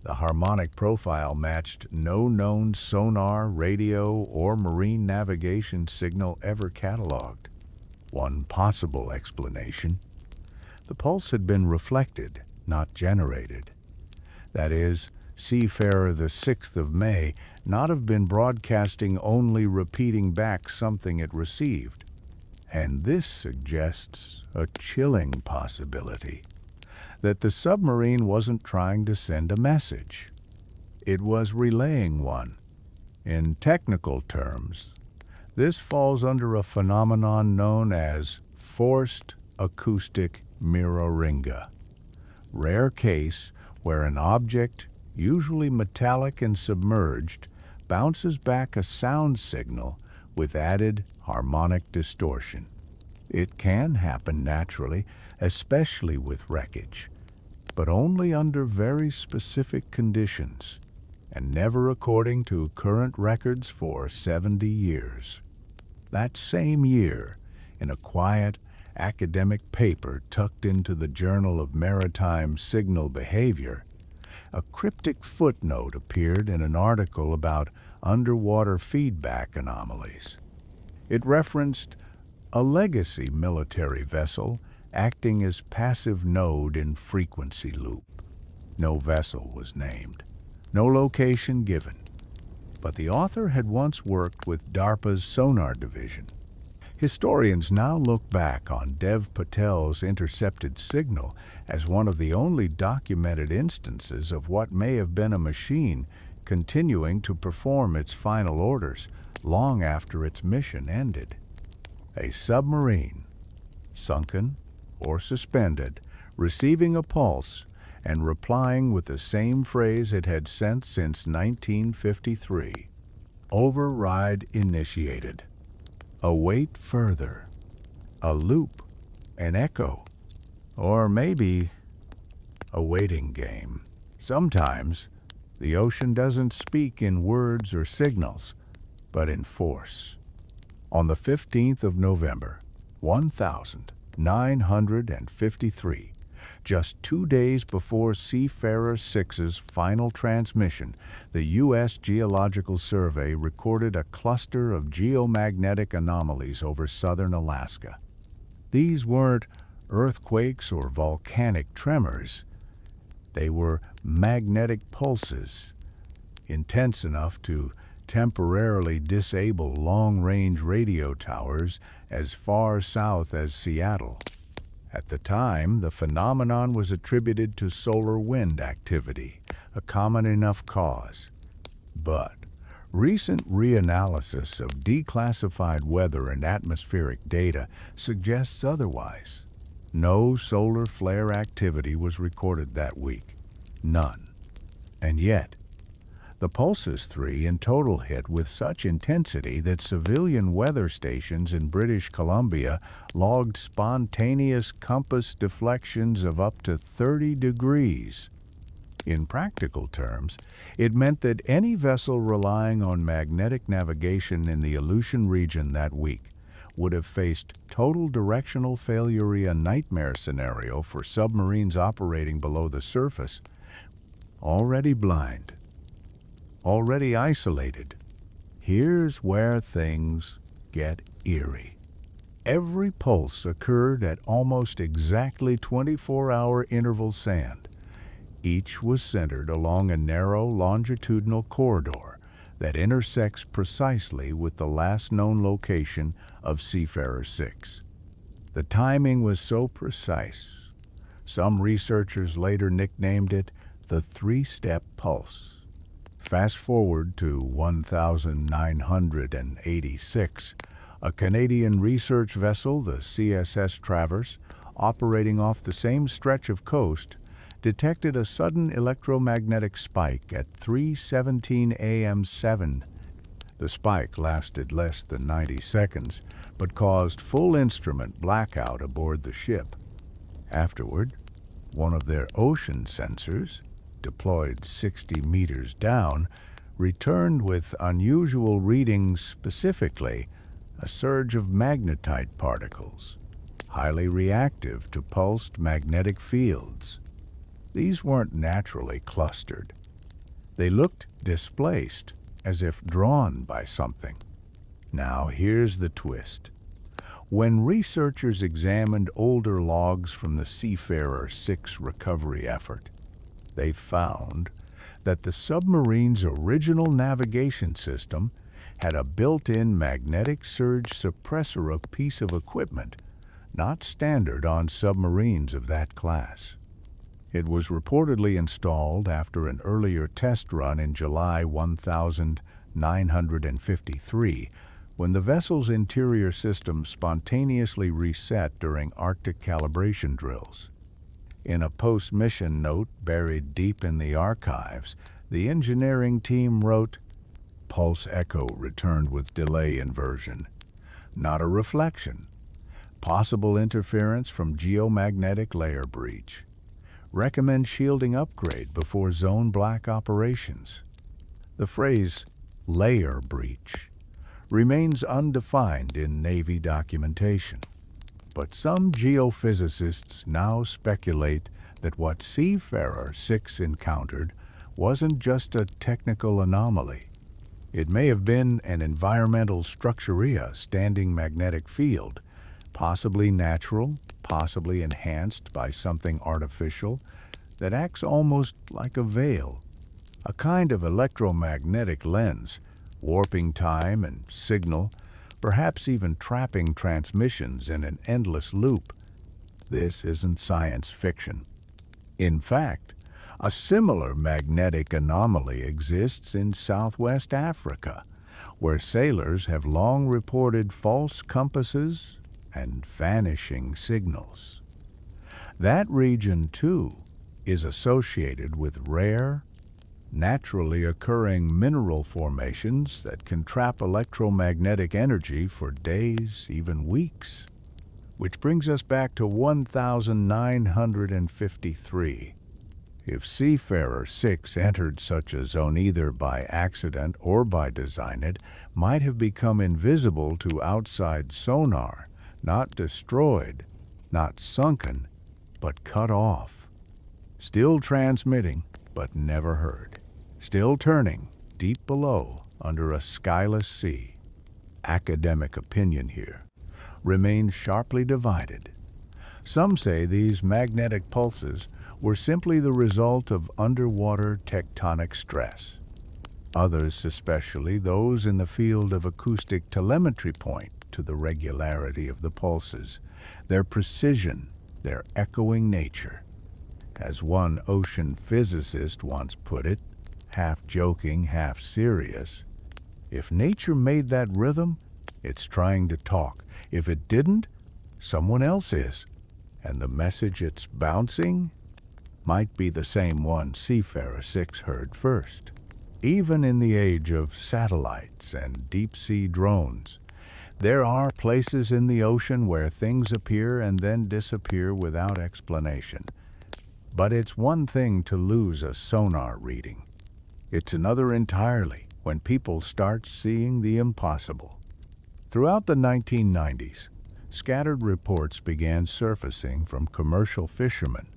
the harmonic profile matched no known sonar, radio, or marine navigation signal ever cataloged. One possible explanation: the pulse had been reflected, not generated. That is, Seafarer-6 of May not have been broadcasting only repeating back something it received. And this suggests a chilling possibility: that the submarine wasn't trying to send a message. It was relaying one. In technical terms, this falls under a phenomenon known as forced acoustic mirroring, rare case where an object, usually metallic and submerged, bounces back a sound signal with added harmonic distortion. It can happen naturally, especially with wreckage, but only under very specific conditions, and never according to current records for 70 years. That same year, in a quiet, academic paper tucked into the Journal of Maritime Signal Behavior, a cryptic footnote appeared in an article about underwater feedback anomalies. It referenced a legacy military vessel acting as passive node in frequency loop. No vessel was named, no location given, but the author had once worked with DARPA's sonar division. Historians now look back on Dev Patel's intercepted signal as one of the only documented instances of what may have been a machine continuing to perform its final orders long after its mission ended. A submarine, sunken or suspended, receiving a pulse and replying with the same phrase it had sent since 1953. Override initiated. Await further. A loop, an echo, or maybe a waiting game. Sometimes the ocean doesn't speak in words or signals, but in force. On the 15th of November, 1953, just 2 days before Seafarer-6's final transmission, the U.S. Geological Survey recorded a cluster of geomagnetic anomalies over southern Alaska. These weren't earthquakes or volcanic tremors. They were magnetic pulses, intense enough to temporarily disable long-range radio towers as far south as Seattle. At the time, the phenomenon was attributed to solar wind activity, a common enough cause. But recent reanalysis of declassified weather and atmospheric data suggests otherwise. No solar flare activity was recorded that week. None. And yet, the pulses 3 in total hit with such intensity that civilian weather stations in British Columbia logged spontaneous compass deflections of up to 30 degrees. In practical terms, it meant that any vessel relying on magnetic navigation in the Aleutian region that week would have faced total directional failure, a nightmare scenario for submarines operating below the surface, already blind, already isolated. Here's where things get eerie. Every pulse occurred at almost exactly 24-hour interval sand. Each was centered along a narrow longitudinal corridor, that intersects precisely with the last known location of Seafarer-6. The timing was so precise, some researchers later nicknamed it the three-step pulse. Fast forward to 1986, a Canadian research vessel, the CSS Traverse, operating off the same stretch of coast, detected a sudden electromagnetic spike at 3:17 a.m. 7. The spike lasted less than 90 seconds, but caused full instrument blackout aboard the ship. Afterward, one of their ocean sensors, deployed 60 meters down, returned with unusual readings, specifically a surge of magnetite particles, highly reactive to pulsed magnetic fields. These weren't naturally clustered. They looked displaced, as if drawn by something. Now here's the twist. When researchers examined older logs from the Seafarer-6 recovery effort, they found that the submarine's original navigation system had a built-in magnetic surge suppressor, a piece of equipment not standard on submarines of that class. It was reportedly installed after an earlier test run in July 1953, when the vessel's interior system spontaneously reset during Arctic calibration drills. In a post-mission note buried deep in the archives, the engineering team wrote, "Pulse echo returned with delay inversion. Not a reflection. Possible interference from geomagnetic layer breach. Recommend shielding upgrade before zone black operations." The phrase layer breach remains undefined in Navy documentation. But some geophysicists now speculate that what Seafarer-6 encountered wasn't just a technical anomaly. It may have been an environmental structurea standing magnetic field, possibly natural, possibly enhanced by something artificial, that acts almost like a veil, a kind of electromagnetic lens, warping time and signal, perhaps even trapping transmissions in an endless loop. This isn't science fiction. In fact, a similar magnetic anomaly exists in Southwest Africa, where sailors have long reported false compasses and vanishing signals. That region, too, is associated with rare, naturally occurring mineral formations that can trap electromagnetic energy for days, even weeks. Which brings us back to 1953. If Seafarer-6 entered such a zone either by accident or by design, it might have become invisible to outside sonar, not destroyed, not sunken, but cut off. Still transmitting, but never heard. Still turning, deep below, under a skyless sea. Academic opinion here remains sharply divided. Some say these magnetic pulses were simply the result of underwater tectonic stress. Others, especially those in the field of acoustic telemetry, point to the regularity of the pulses, their precision, their echoing nature. As one ocean physicist once put it, half joking, half serious, if nature made that rhythm, it's trying to talk. If it didn't, someone else is. And the message it's bouncing might be the same one Seafarer-6 heard first. Even in the age of satellites and deep-sea drones, there are places in the ocean where things appear and then disappear without explanation. But it's one thing to lose a sonar reading. It's another entirely when people start seeing the impossible. Throughout the 1990s, scattered reports began surfacing from commercial fishermen,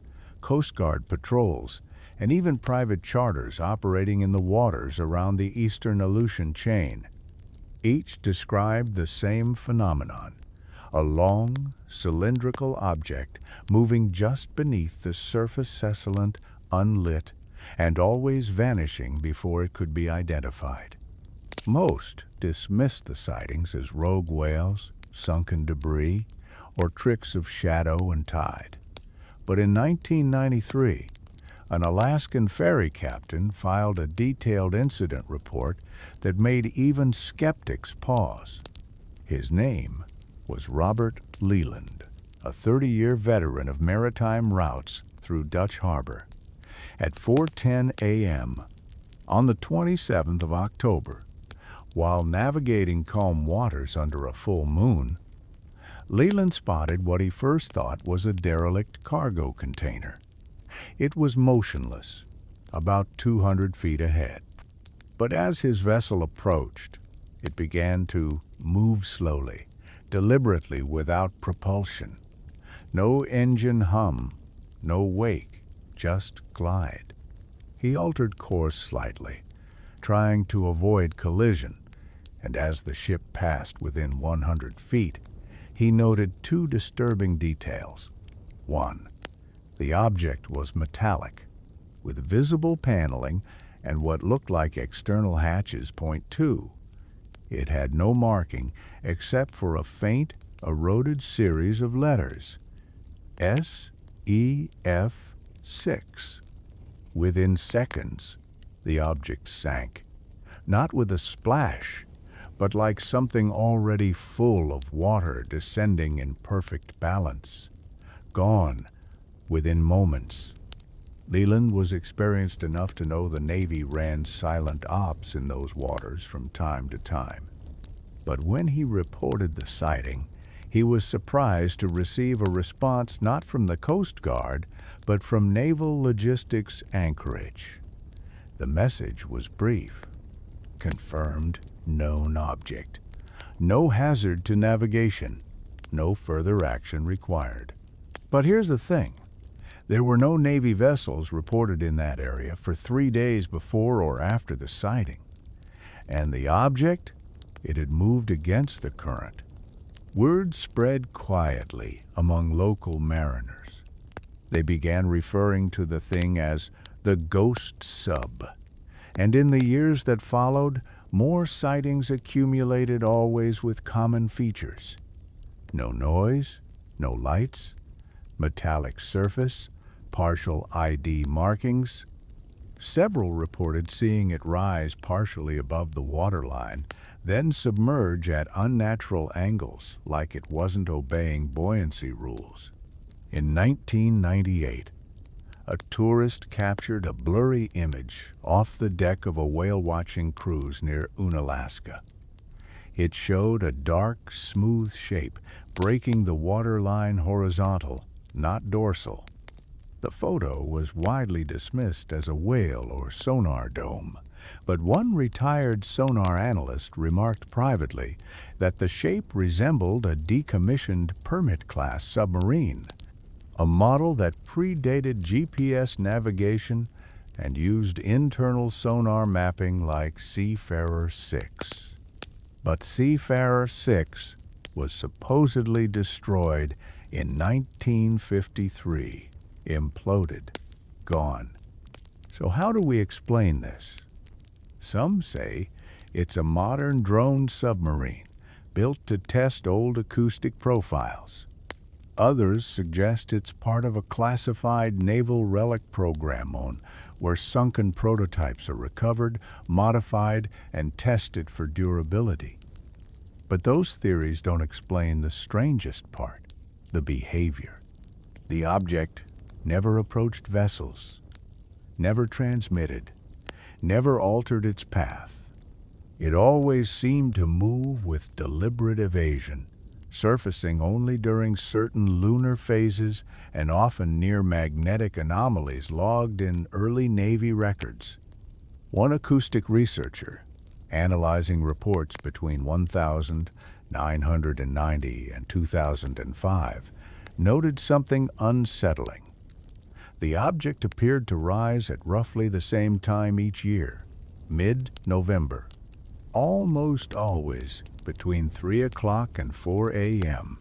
Coast Guard patrols, and even private charters operating in the waters around the eastern Aleutian chain. Each described the same phenomenon, a long, cylindrical object moving just beneath the surface, scintillant, unlit, and always vanishing before it could be identified. Most dismissed the sightings as rogue whales, sunken debris, or tricks of shadow and tide. But in 1993, an Alaskan ferry captain filed a detailed incident report that made even skeptics pause. His name was Robert Leland, a 30-year veteran of maritime routes through Dutch Harbor. At 4:10 a.m. on the 27th of October, while navigating calm waters under a full moon, Leland spotted what he first thought was a derelict cargo container. It was motionless, about 200 feet ahead. But as his vessel approached, it began to move slowly, deliberately without propulsion. No engine hum, no wake, just glide. He altered course slightly, trying to avoid collision, and as the ship passed within 100 feet, he noted two disturbing details. One, the object was metallic, with visible paneling and what looked like external hatches. Point two, it had no marking except for a faint, eroded series of letters. SEF6. Within seconds, the object sank, not with a splash, but like something already full of water descending in perfect balance. Gone within moments. Leland was experienced enough to know the Navy ran silent ops in those waters from time to time. But when he reported the sighting, he was surprised to receive a response not from the Coast Guard, but from Naval Logistics Anchorage. The message was brief. Confirmed known object. No hazard to navigation. No further action required. But here's the thing. There were no Navy vessels reported in that area for 3 days before or after the sighting. And the object? It had moved against the current. Word spread quietly among local mariners. They began referring to the thing as the Ghost Sub. And in the years that followed, more sightings accumulated, always with common features. No noise, no lights, metallic surface, partial ID markings. Several reported seeing it rise partially above the waterline, then submerge at unnatural angles, like it wasn't obeying buoyancy rules. In 1998, a tourist captured a blurry image off the deck of a whale-watching cruise near Unalaska. It showed a dark, smooth shape breaking the waterline horizontal, not dorsal. The photo was widely dismissed as a whale or sonar dome, but one retired sonar analyst remarked privately that the shape resembled a decommissioned Permit-class submarine, a model that predated GPS navigation and used internal sonar mapping like Seafarer-6. But Seafarer-6 was supposedly destroyed in 1953, imploded, gone. So how do we explain this? Some say it's a modern drone submarine built to test old acoustic profiles. Others suggest it's part of a classified naval relic program where sunken prototypes are recovered, modified, and tested for durability. But those theories don't explain the strangest part, the behavior. The object never approached vessels, never transmitted, never altered its path. It always seemed to move with deliberate evasion, surfacing only during certain lunar phases and often near magnetic anomalies logged in early Navy records. One acoustic researcher, analyzing reports between 1990 and 2005, noted something unsettling. The object appeared to rise at roughly the same time each year, mid-November, almost always between 3 o'clock and 4 a.m.,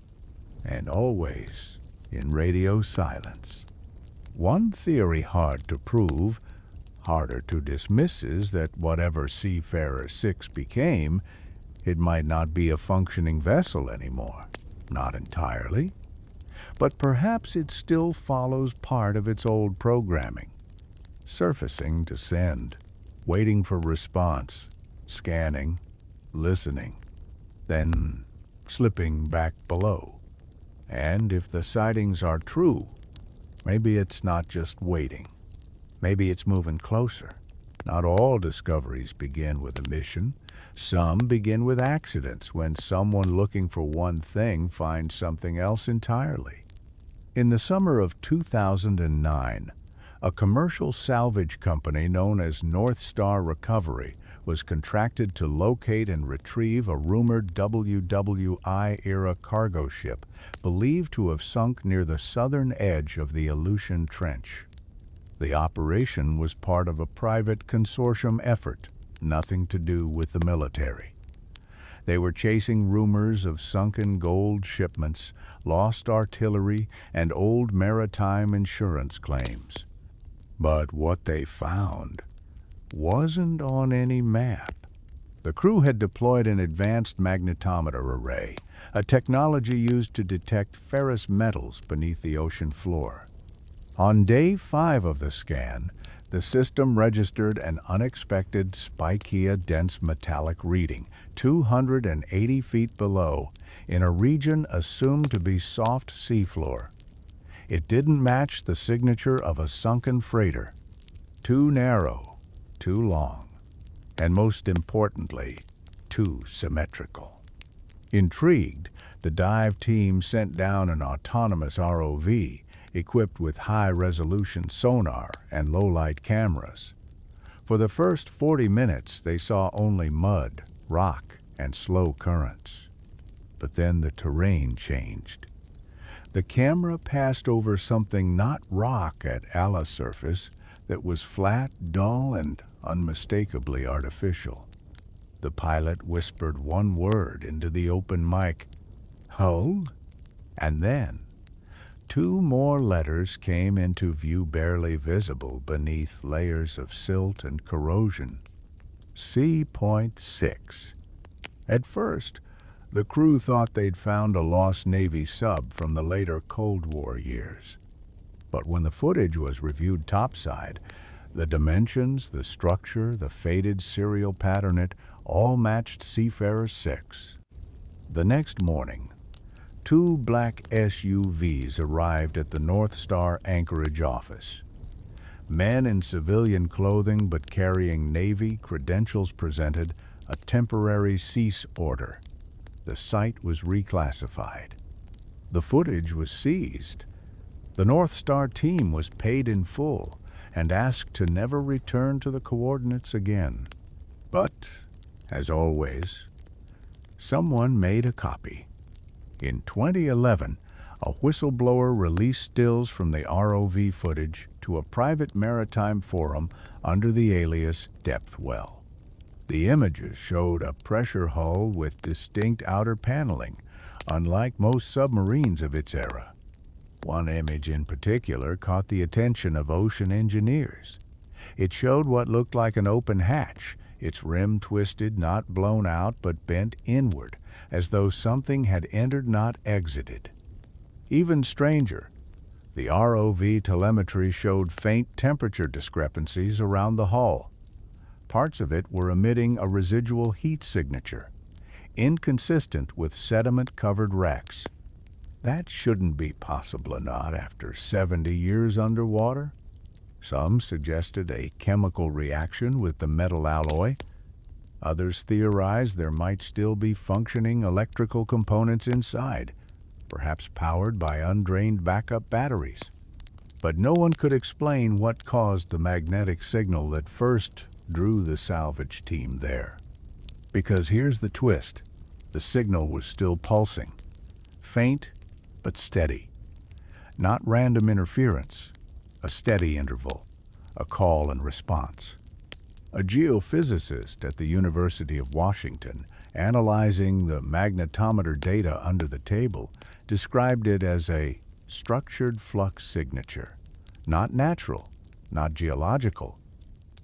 and always in radio silence. One theory hard to prove, Harder to dismiss is that whatever Seafarer-6 became, it might not be a functioning vessel anymore. Not entirely. But perhaps it still follows part of its old programming. Surfacing to send, waiting for response, scanning, listening, then slipping back below. And if the sightings are true, maybe it's not just waiting. Maybe it's moving closer. Not all discoveries begin with a mission. Some begin with accidents when someone looking for one thing finds something else entirely. In the summer of 2009, a commercial salvage company known as North Star Recovery was contracted to locate and retrieve a rumored WWI-era cargo ship believed to have sunk near the southern edge of the Aleutian Trench. The operation was part of a private consortium effort, nothing to do with the military. They were chasing rumors of sunken gold shipments, lost artillery, and old maritime insurance claims. But what they found wasn't on any map. The crew had deployed an advanced magnetometer array, a technology used to detect ferrous metals beneath the ocean floor. On day 5 of the scan, the system registered an unexpected spikia dense metallic reading 280 feet below in a region assumed to be soft seafloor. It didn't match the signature of a sunken freighter. Too narrow, too long, and most importantly, too symmetrical. Intrigued, the dive team sent down an autonomous ROV equipped with high-resolution sonar and low-light cameras. For the first 40 minutes, they saw only mud, rock, and slow currents. But then the terrain changed. The camera passed over something not rock at Ala surface that was flat, dull, and unmistakably artificial. The pilot whispered one word into the open mic, "Hull?" And then 2 more letters came into view barely visible beneath layers of silt and corrosion. C.6. At first, the crew thought they'd found a lost Navy sub from the later Cold War years. But when the footage was reviewed topside, the dimensions, the structure, the faded serial pattern, it all matched Seafarer-6. The next morning, 2 black SUVs arrived at the North Star Anchorage office. Men in civilian clothing but carrying Navy credentials presented a temporary cease order. The site was reclassified. The footage was seized. The North Star team was paid in full and asked to never return to the coordinates again. But, as always, someone made a copy. In 2011, a whistleblower released stills from the ROV footage to a private maritime forum under the alias Depth Well. The images showed a pressure hull with distinct outer paneling, unlike most submarines of its era. One image in particular caught the attention of ocean engineers. It showed what looked like an open hatch, its rim twisted, not blown out, but bent inward, as though something had entered, not exited. Even stranger, the ROV telemetry showed faint temperature discrepancies around the hull. Parts of it were emitting a residual heat signature, inconsistent with sediment-covered wrecks. That shouldn't be possible or not after 70 years underwater. Some suggested a chemical reaction with the metal alloy. Others theorized there might still be functioning electrical components inside, perhaps powered by undrained backup batteries. But no one could explain what caused the magnetic signal that first drew the salvage team there. Because here's the twist. The signal was still pulsing. Faint, but steady. Not random interference. A steady interval. A call and response. A geophysicist at the University of Washington, analyzing the magnetometer data under the table, described it as a structured flux signature. Not natural, not geological,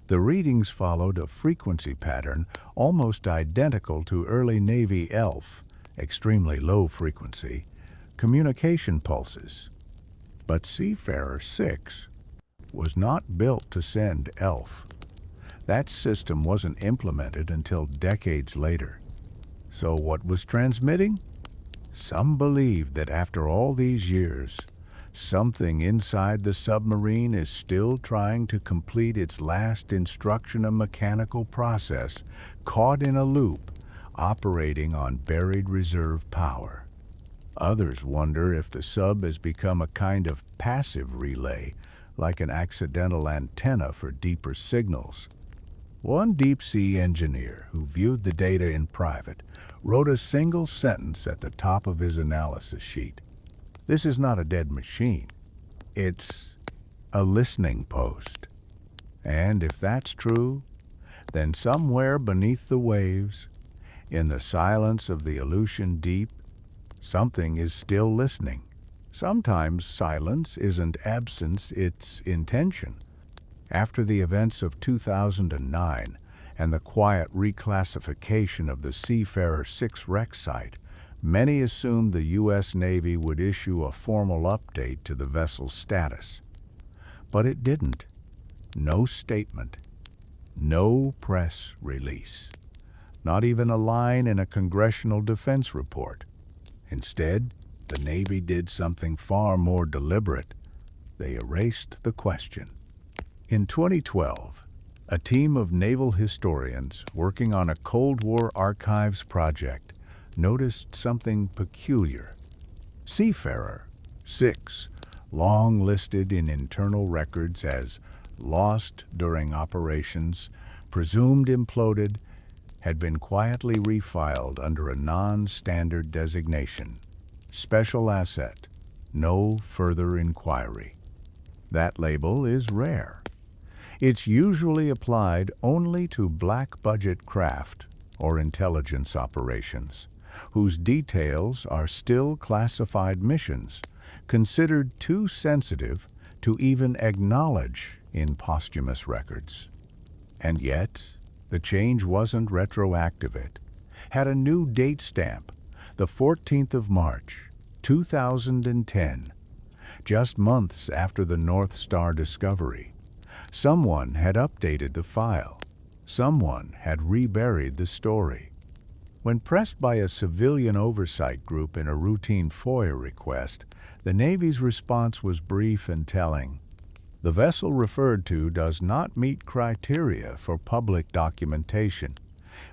The readings followed a frequency pattern almost identical to early Navy ELF, extremely low frequency, communication pulses. But Seafarer-6 was not built to send ELF. That system wasn't implemented until decades later. So what was transmitting? Some believed that after all these years, something inside the submarine is still trying to complete its last instruction of mechanical process, caught in a loop, operating on buried reserve power. Others wonder if the sub has become a kind of passive relay, like an accidental antenna for deeper signals. One deep-sea engineer who viewed the data in private wrote a single sentence at the top of his analysis sheet. This is not a dead machine. It's a listening post. And if that's true, then somewhere beneath the waves, in the silence of the Aleutian deep, something is still listening. Sometimes silence isn't absence, it's intention. After the events of 2009 and the quiet reclassification of the Seafarer-6 wreck site, many assumed the U.S. Navy would issue a formal update to the vessel's status. But it didn't. No statement. No press release. Not even a line in a congressional defense report. Instead, the Navy did something far more deliberate. They erased the question. In 2012, a team of naval historians working on a Cold War archives project noticed something peculiar. Seafarer-6, long listed in internal records as lost during operations, presumed imploded, had been quietly refiled under a non-standard designation. Special asset, no further inquiry. That label is rare. It's usually applied only to black-budget craft or intelligence operations, whose details are still classified missions, considered too sensitive to even acknowledge in posthumous records. And yet, the change wasn't retroactive. It had a new date stamp, the 14th of March, 2010, just months after the North Star discovery. Someone had updated the file. Someone had reburied the story. When pressed by a civilian oversight group in a routine FOIA request, the Navy's response was brief and telling. The vessel referred to does not meet criteria for public documentation.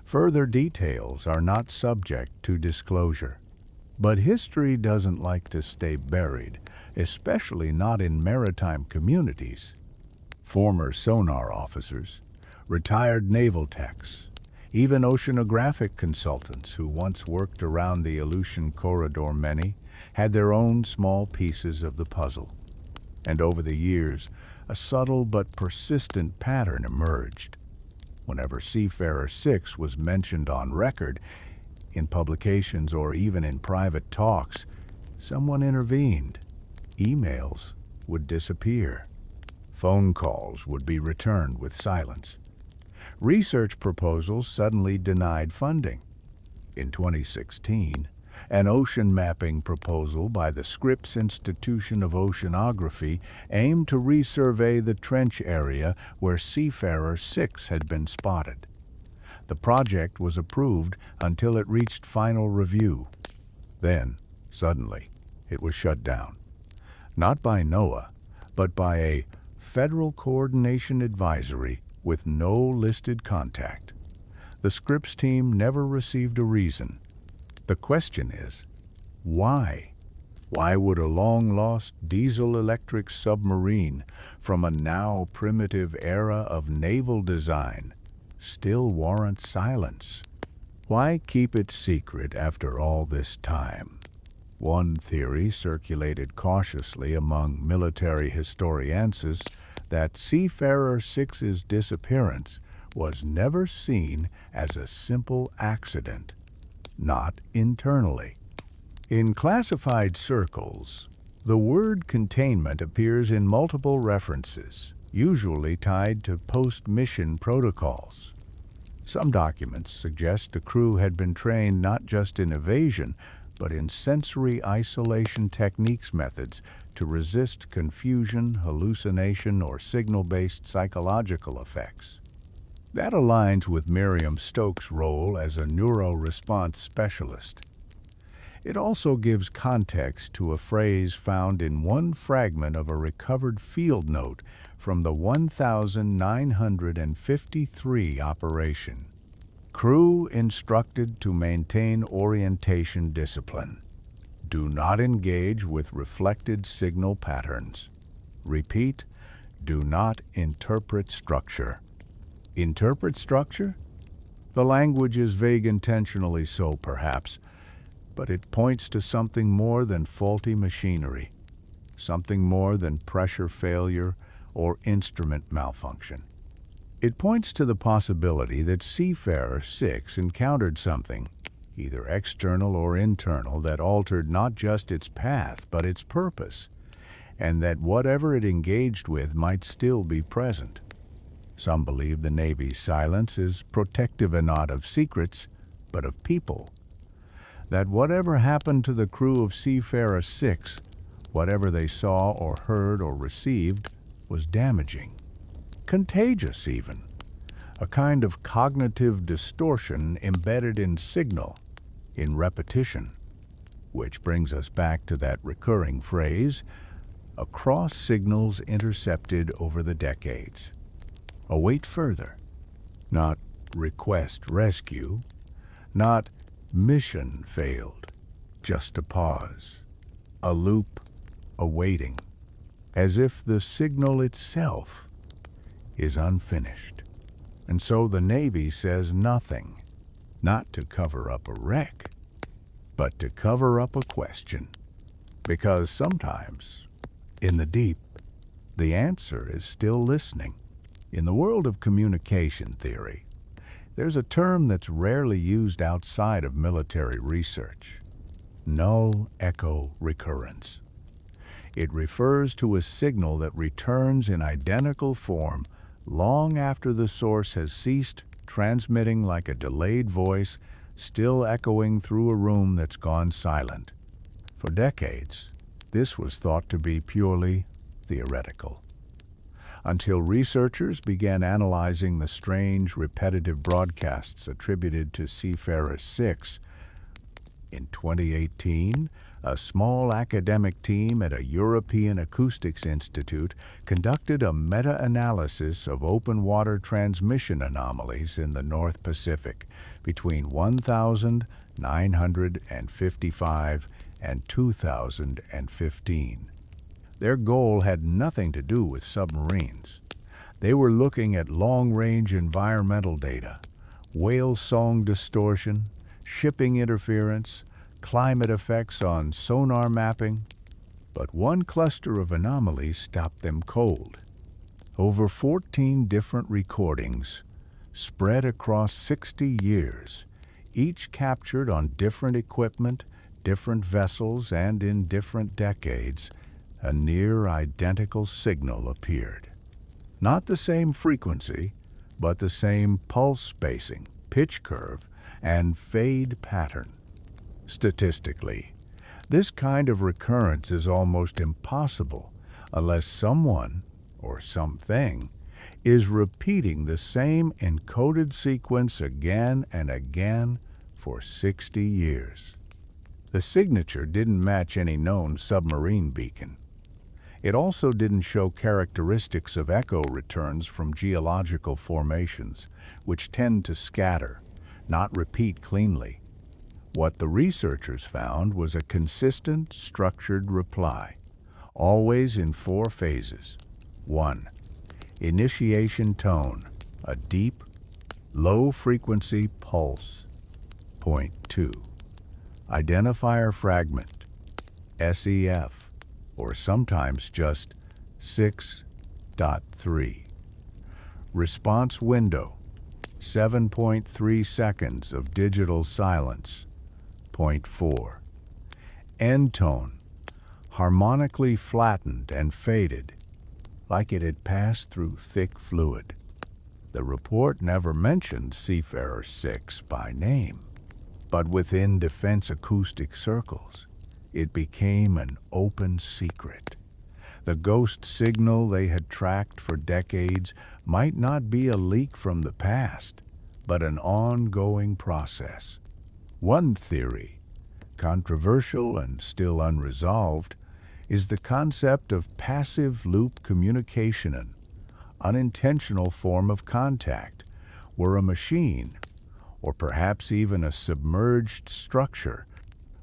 Further details are not subject to disclosure. But history doesn't like to stay buried, especially not in maritime communities. Former sonar officers, retired naval techs, even oceanographic consultants who once worked around the Aleutian corridor, many had their own small pieces of the puzzle. And over the years, a subtle but persistent pattern emerged. Whenever Seafarer-6 was mentioned on record, in publications or even in private talks, someone intervened. Emails would disappear. Phone calls would be returned with silence. Research proposals suddenly denied funding. In 2016, an ocean mapping proposal by the Scripps Institution of Oceanography aimed to resurvey the trench area where Seafarer-6 had been spotted. The project was approved until it reached final review. Then, suddenly, it was shut down. Not by NOAA, but by a Federal Coordination Advisory with no listed contact. The Scripps team never received a reason. The question is, why? Why would a long-lost diesel-electric submarine from a now primitive era of naval design still warrant silence? Why keep it secret after all this time? One theory circulated cautiously among military historians that Seafarer-6's disappearance was never seen as a simple accident, not internally. In classified circles, the word containment appears in multiple references. usually tied to post-mission protocols. Some documents suggest the crew had been trained not just in evasion, but in sensory isolation techniques methods to resist confusion, hallucination, or signal-based psychological effects. That aligns with Miriam Stokes' role as a neuro-response specialist. It also gives context to a phrase found in one fragment of a recovered field note from the 1953 operation. Crew instructed to maintain orientation discipline. Do not engage with reflected signal patterns. Repeat, do not interpret structure. Interpret structure? The language is vague intentionally so, perhaps, but it points to something more than faulty machinery, something more than pressure failure or instrument malfunction. It points to the possibility that Seafarer-6 encountered something, either external or internal, that altered not just its path but its purpose, and that whatever it engaged with might still be present. Some believe the Navy's silence is protective not of secrets, but of people. That whatever happened to the crew of Seafarer-6, whatever they saw or heard or received, was damaging, contagious even, a kind of cognitive distortion embedded in signal, in repetition, which brings us back to that recurring phrase, across signals intercepted over the decades. Await further, not request rescue, not mission failed, just a pause, a loop awaiting, as if the signal itself is unfinished. And so the Navy says nothing, not to cover up a wreck, but to cover up a question. Because sometimes, in the deep, the answer is still listening. In the world of communication theory, there's a term that's rarely used outside of military research: null echo recurrence. It refers to a signal that returns in identical form long after the source has ceased transmitting, like a delayed voice still echoing through a room that's gone silent. For decades, this was thought to be purely theoretical, until researchers began analyzing the strange, repetitive broadcasts attributed to Seafarer-6. In 2018, a small academic team at a European Acoustics Institute conducted a meta-analysis of open-water transmission anomalies in the North Pacific between 1955 and 2015. Their goal had nothing to do with submarines. They were looking at long-range environmental data, whale song distortion, shipping interference, climate effects on sonar mapping. But one cluster of anomalies stopped them cold. Over 14 different recordings, spread across 60 years, each captured on different equipment, different vessels, and in different decades, a near-identical signal appeared. Not the same frequency, but the same pulse spacing, pitch curve, and fade pattern. Statistically, this kind of recurrence is almost impossible unless someone, or something, is repeating the same encoded sequence again and again for 60 years. The signature didn't match any known submarine beacon. It also didn't show characteristics of echo returns from geological formations, which tend to scatter, not repeat cleanly. What the researchers found was a consistent, structured reply, always in 4 phases. 1. Initiation tone, a deep, low-frequency pulse. Point 2. Identifier fragment, SEF, or sometimes just 6.3. Response window, 7.3 seconds of digital silence. Point 4. End tone, harmonically flattened and faded. like it had passed through thick fluid. The report never mentioned Seafarer-6 by name, but within defense acoustic circles, it became an open secret. The ghost signal they had tracked for decades might not be a leak from the past, but an ongoing process. One theory, controversial and still unresolved, is the concept of passive loop communication, an unintentional form of contact, where a machine, or perhaps even a submerged structure,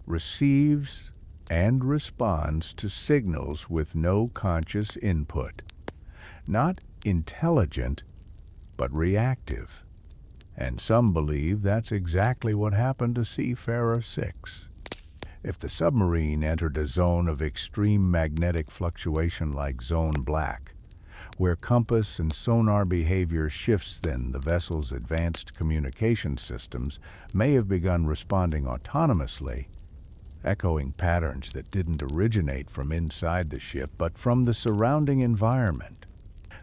receives and responds to signals with no conscious input. Not intelligent, but reactive. And some believe that's exactly what happened to Seafarer-6. If the submarine entered a zone of extreme magnetic fluctuation like Zone Black, where compass and sonar behavior shifts, then the vessel's advanced communication systems may have begun responding autonomously, echoing patterns that didn't originate from inside the ship but from the surrounding environment.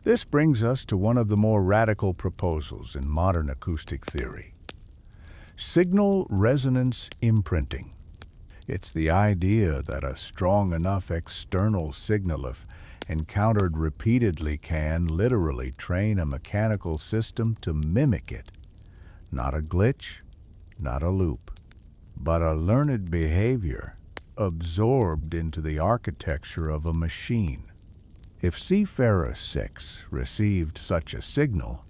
This brings us to one of the more radical proposals in modern acoustic theory: signal resonance imprinting. It's the idea that a strong enough external signal, if encountered repeatedly, can literally train a mechanical system to mimic it. Not a glitch, not a loop, but a learned behavior absorbed into the architecture of a machine. If Seafarer-6 received such a signal,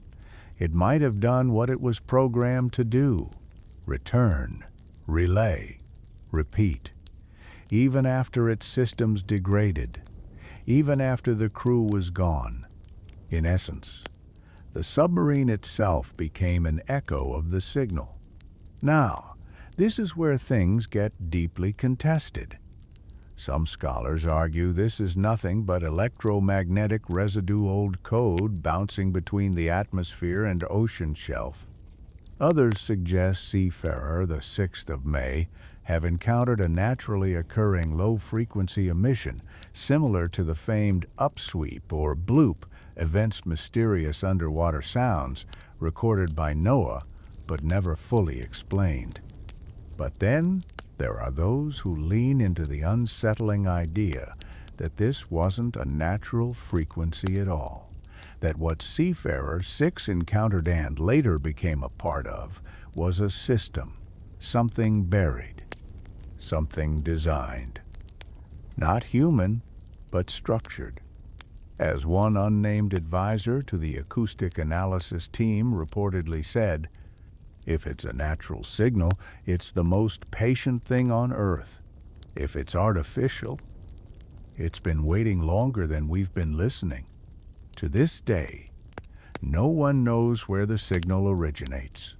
it might have done what it was programmed to do: return, relay, repeat, even after its systems degraded, even after the crew was gone. In essence, the submarine itself became an echo of the signal. Now, this is where things get deeply contested. Some scholars argue this is nothing but electromagnetic residue old code bouncing between the atmosphere and ocean shelf. Others suggest Seafarer, the 6th of May, have encountered a naturally occurring low-frequency emission similar to the famed upsweep or bloop, events mysterious underwater sounds recorded by NOAA but never fully explained. But then there are those who lean into the unsettling idea that this wasn't a natural frequency at all, that what Seafarer-6 encountered and later became a part of was a system, something buried, something designed. Not human, but structured. As one unnamed advisor to the acoustic analysis team reportedly said, "If it's a natural signal, it's the most patient thing on Earth. If it's artificial, it's been waiting longer than we've been listening." To this day, no one knows where the signal originates,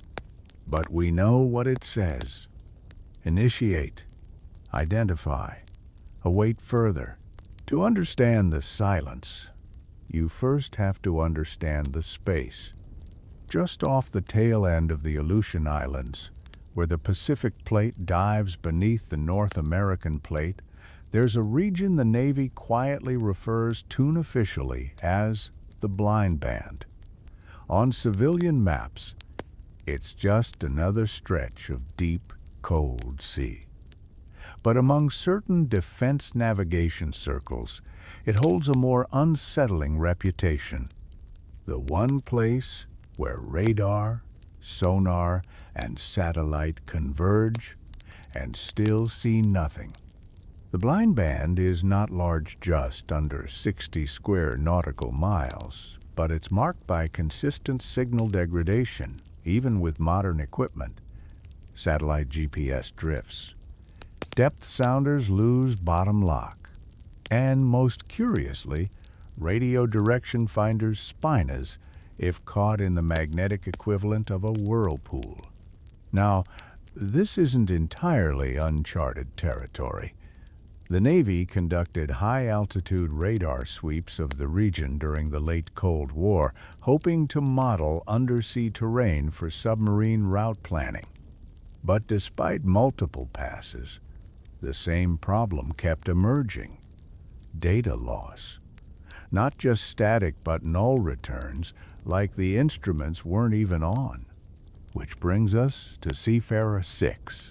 but we know what it says: initiate, identify, await further. To understand the silence, you first have to understand the space. Just off the tail end of the Aleutian Islands, where the Pacific Plate dives beneath the North American Plate, there's a region the Navy quietly refers to unofficially as the Blind Band. On civilian maps, it's just another stretch of deep, cold sea. But among certain defense navigation circles, it holds a more unsettling reputation. The one place where radar, sonar, and satellite converge and still see nothing. The Blind Band is not large, just under 60 square nautical miles, but it's marked by consistent signal degradation, even with modern equipment. Satellite GPS drifts. Depth sounders lose bottom lock. And most curiously, radio direction finders spinas if caught in the magnetic equivalent of a whirlpool. Now, this isn't entirely uncharted territory. The Navy conducted high-altitude radar sweeps of the region during the late Cold War, hoping to model undersea terrain for submarine route planning. But despite multiple passes, the same problem kept emerging: data loss. Not just static but null returns, like the instruments weren't even on. Which brings us to Seafarer-6.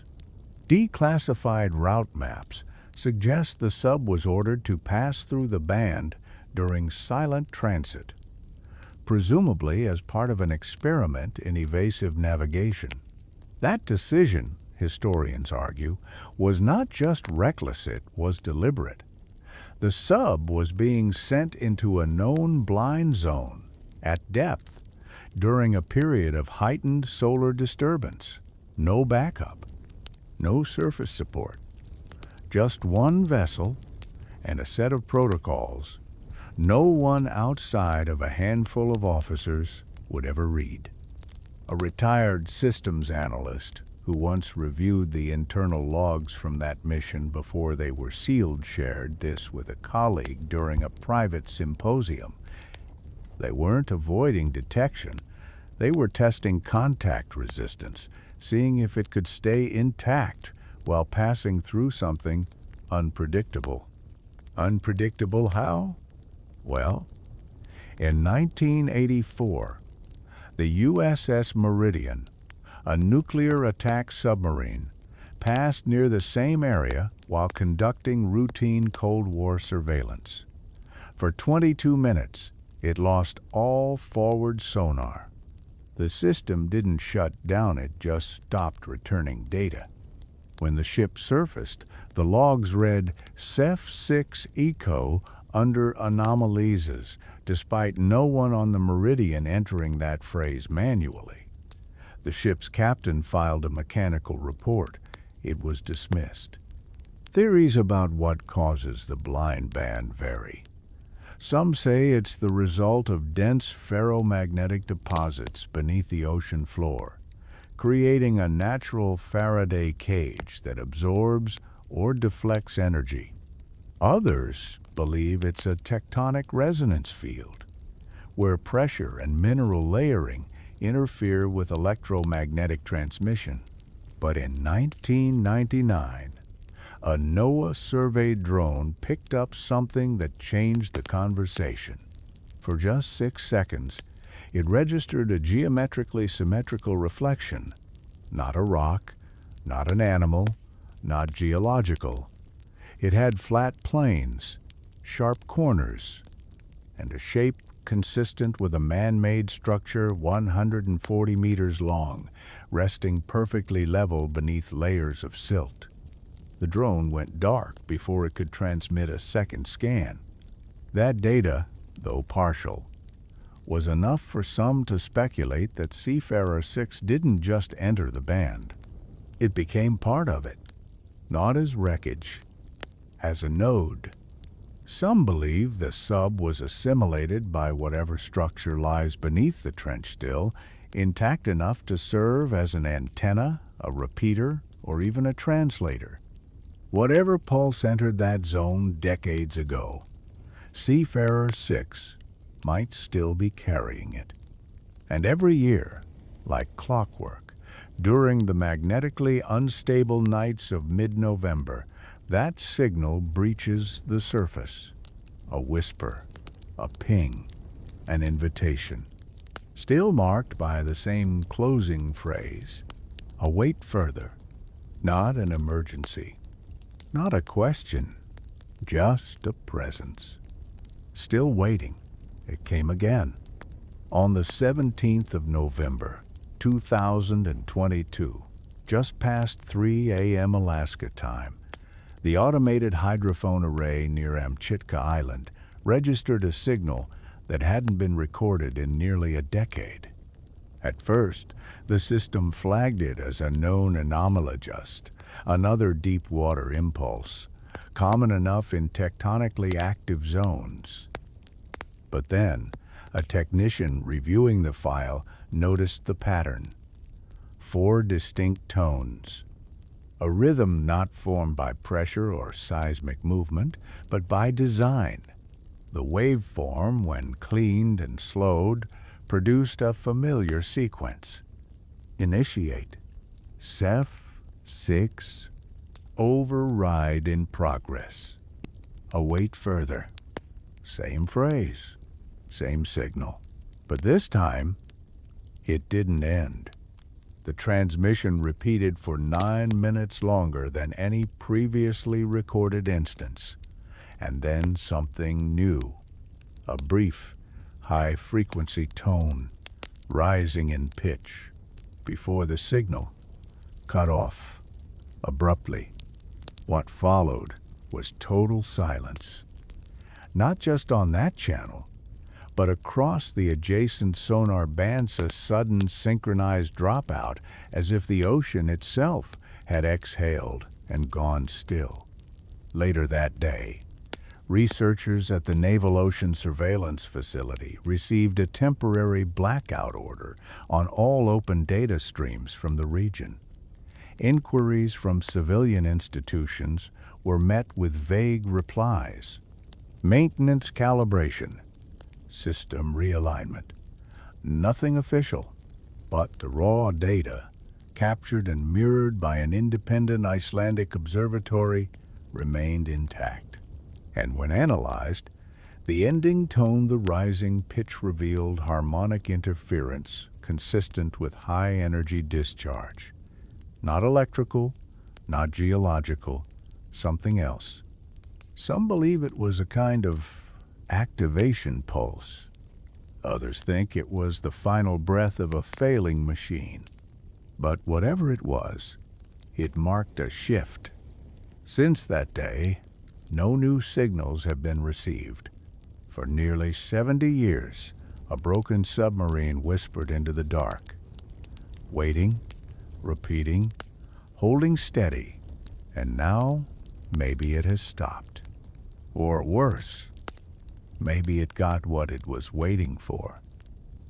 Declassified route maps suggest the sub was ordered to pass through the band during silent transit, presumably as part of an experiment in evasive navigation. That decision, historians argue, was not just reckless, it was deliberate. The sub was being sent into a known blind zone at depth during a period of heightened solar disturbance. No backup, no surface support, just one vessel and a set of protocols no one outside of a handful of officers would ever read. A retired systems analyst who once reviewed the internal logs from that mission before they were sealed shared this with a colleague during a private symposium. They weren't avoiding detection. They were testing contact resistance, seeing if it could stay intact while passing through something unpredictable. Unpredictable how? Well, in 1984, the USS Meridian, a nuclear attack submarine, passed near the same area while conducting routine Cold War surveillance. For 22 minutes, it lost all forward sonar. The system didn't shut down, it just stopped returning data. When the ship surfaced, the logs read SEF-6 Echo under anomalies, despite no one on the Meridian entering that phrase manually. The ship's captain filed a mechanical report. It was dismissed. Theories about what causes the blind band vary. Some say it's the result of dense ferromagnetic deposits beneath the ocean floor, creating a natural Faraday cage that absorbs or deflects energy. Others believe it's a tectonic resonance field, where pressure and mineral layering interfere with electromagnetic transmission. But in 1999, a NOAA-surveyed drone picked up something that changed the conversation. For just 6 seconds, it registered a geometrically symmetrical reflection. Not a rock, not an animal, not geological. It had flat planes, sharp corners, and a shape consistent with a man-made structure 140 meters long, resting perfectly level beneath layers of silt. The drone went dark before it could transmit a second scan. That data, though partial, was enough for some to speculate that Seafarer-6 didn't just enter the band. It became part of it, not as wreckage, as a node. Some believe the sub was assimilated by whatever structure lies beneath the trench still, intact enough to serve as an antenna, a repeater, or even a translator. Whatever pulse entered that zone decades ago, Seafarer-6 might still be carrying it. And every year, like clockwork, during the magnetically unstable nights of mid-November, that signal breaches the surface. A whisper, a ping, an invitation. Still marked by the same closing phrase, await further. Not an emergency. Not a question, just a presence. Still waiting, it came again. On the 17th of November, 2022, just past 3 a.m. Alaska time, the automated hydrophone array near Amchitka Island registered a signal that hadn't been recorded in nearly a decade. At first, the system flagged it as a known anomalogist, another deep water impulse, common enough in tectonically active zones. But then, a technician reviewing the file noticed the pattern. 4 distinct tones. A rhythm not formed by pressure or seismic movement, but by design. The waveform, when cleaned and slowed, produced a familiar sequence. Initiate. SEF-6. Override in progress. Await further. Same phrase, same signal. But this time, it didn't end. The transmission repeated for 9 minutes longer than any previously recorded instance. And then something new. A brief, high-frequency tone, rising in pitch, before the signal cut off abruptly. What followed was total silence. Not just on that channel, but across the adjacent sonar bands, a sudden synchronized dropout, as if the ocean itself had exhaled and gone still. Later that day, researchers at the Naval Ocean Surveillance Facility received a temporary blackout order on all open data streams from the region. Inquiries from civilian institutions were met with vague replies. Maintenance calibration, system realignment. Nothing official, but the raw data, captured and mirrored by an independent Icelandic observatory, remained intact. And when analyzed, the ending tone, the rising pitch, revealed harmonic interference consistent with high-energy discharge. Not electrical, not geological, something else. Some believe it was a kind of activation pulse. Others think it was the final breath of a failing machine. But whatever it was, it marked a shift. Since that day, no new signals have been received. For nearly 70 years, a broken submarine whispered into the dark, waiting, repeating, holding steady, and now maybe it has stopped. Or worse, maybe it got what it was waiting for.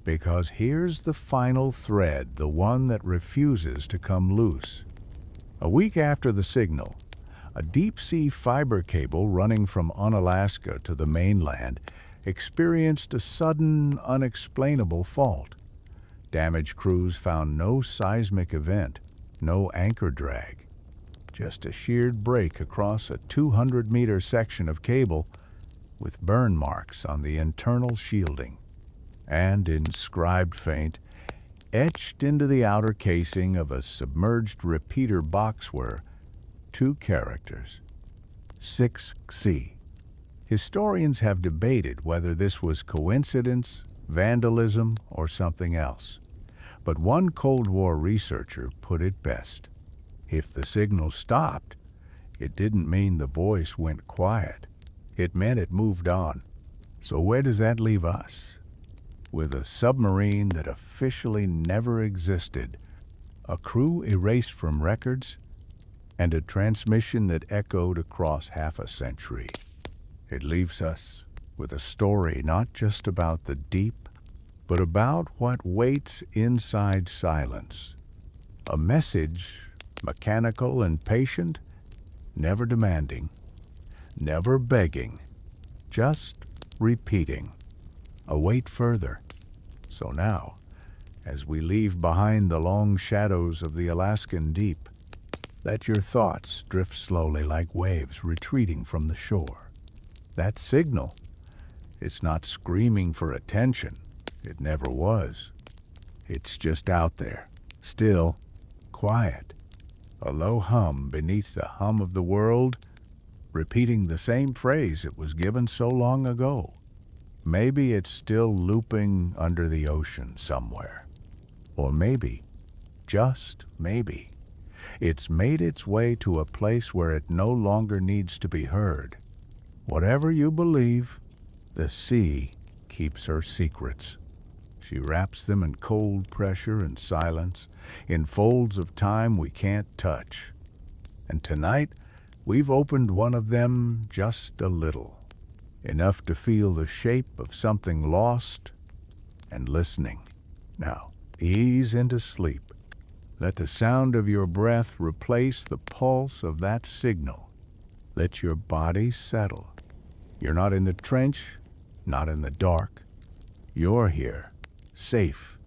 Because here's the final thread, the one that refuses to come loose. A week after the signal, a deep-sea fiber cable running from Unalaska to the mainland experienced a sudden, unexplainable fault. Damaged crews found no seismic event, no anchor drag, just a sheared break across a 200-meter section of cable with burn marks on the internal shielding. And inscribed faint, etched into the outer casing of a submerged repeater box, were 2 characters, 6C. Historians have debated whether this was coincidence, vandalism, or something else. But one Cold War researcher put it best. If the signal stopped, it didn't mean the voice went quiet. It meant it moved on. So where does that leave us? With a submarine that officially never existed, a crew erased from records, and a transmission that echoed across half a century. It leaves us with a story not just about the deep, but about what waits inside silence. A message, mechanical and patient, never demanding, never begging, just repeating. Await further. So now, as we leave behind the long shadows of the Alaskan deep, let your thoughts drift slowly like waves retreating from the shore. That signal, it's not screaming for attention. It never was. It's just out there, still, quiet, a low hum beneath the hum of the world, repeating the same phrase it was given so long ago. Maybe it's still looping under the ocean somewhere. Or maybe, just maybe, it's made its way to a place where it no longer needs to be heard. Whatever you believe, the sea keeps her secrets. She wraps them in cold pressure and silence, in folds of time we can't touch. And tonight, we've opened one of them just a little, enough to feel the shape of something lost and listening. Now, ease into sleep. Let the sound of your breath replace the pulse of that signal. Let your body settle. You're not in the trench, not in the dark. You're here, safe.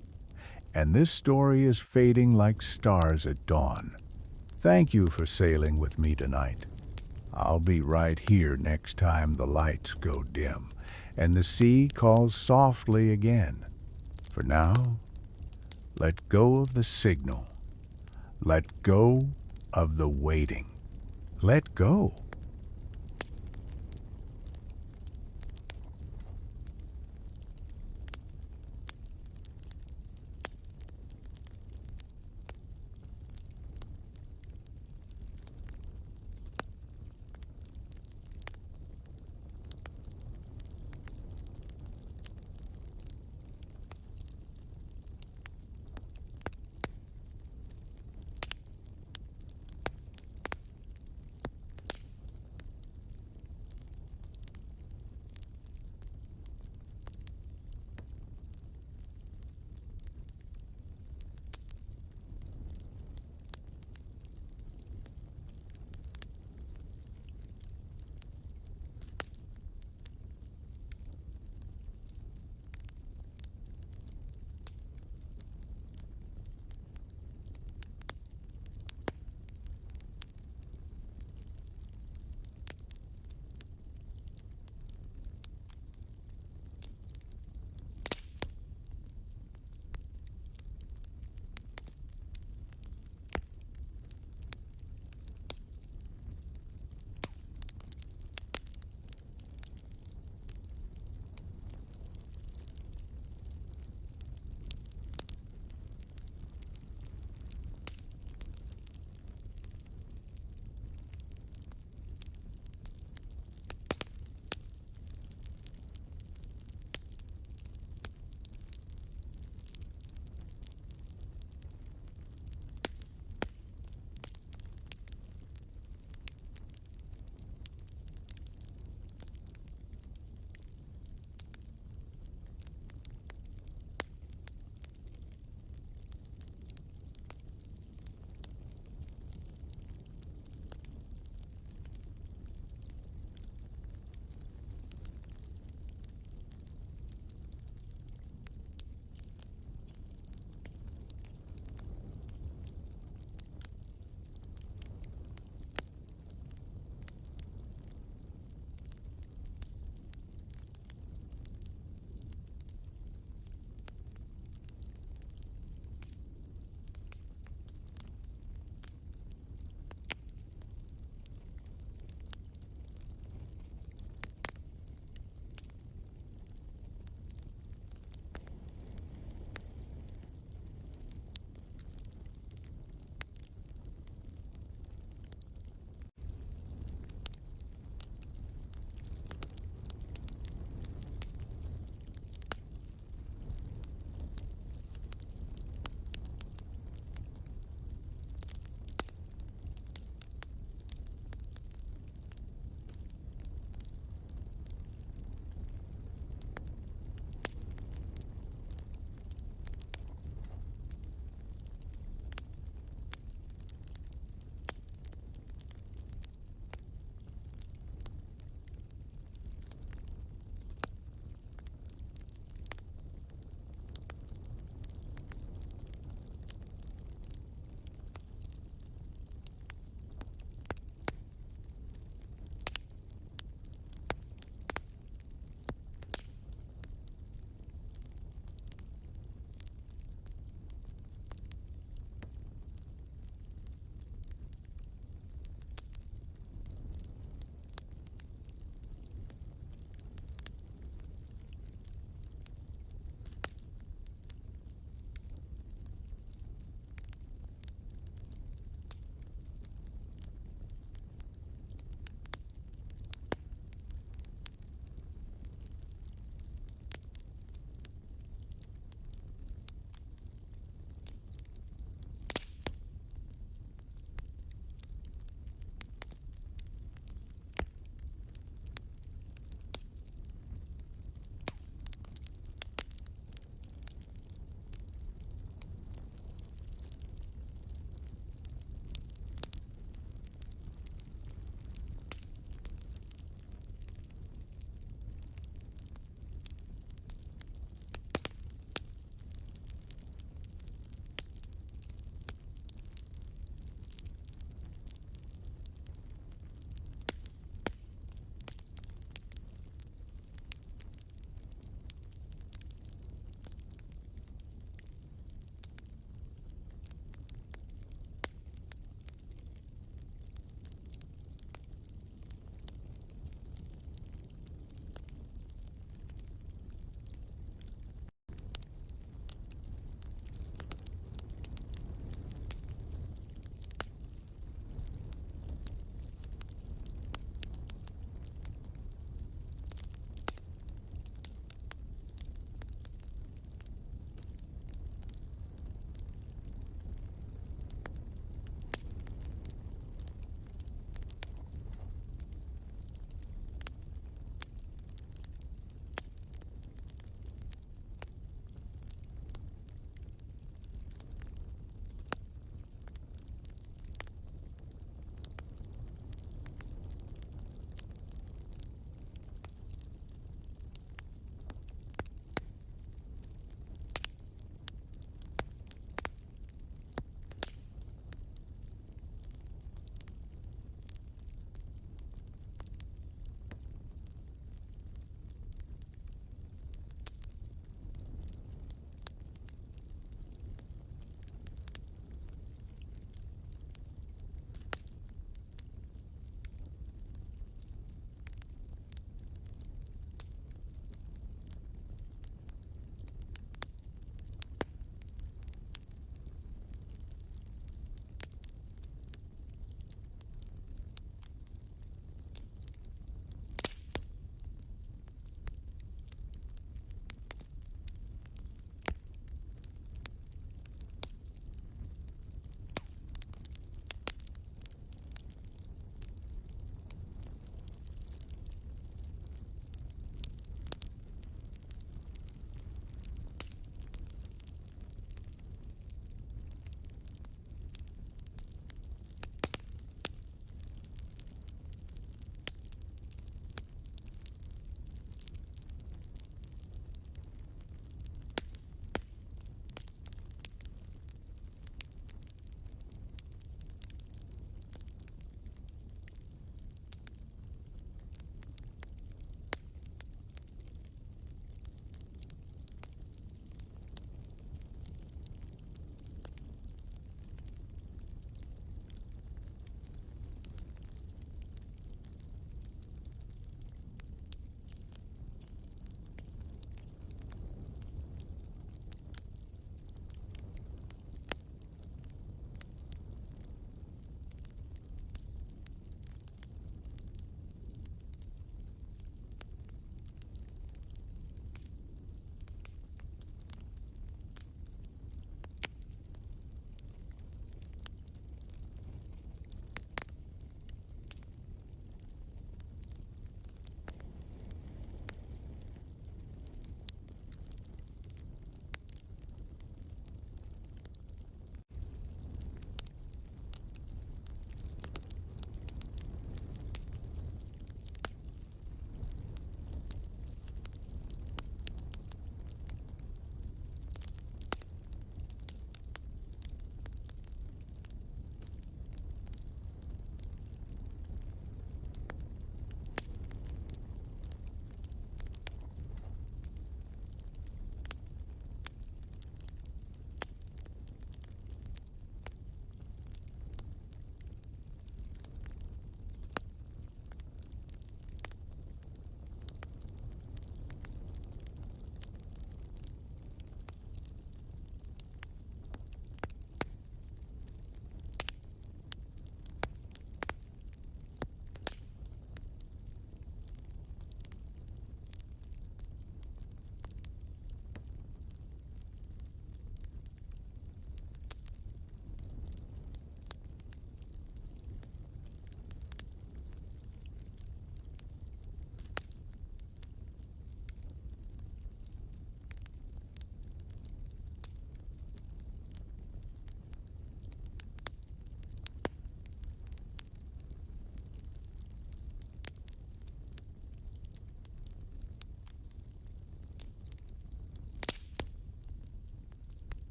And this story is fading like stars at dawn. Thank you for sailing with me tonight. I'll be right here next time the lights go dim. and the sea calls softly again. For now, let go of the signal. Let go of the waiting. Let go.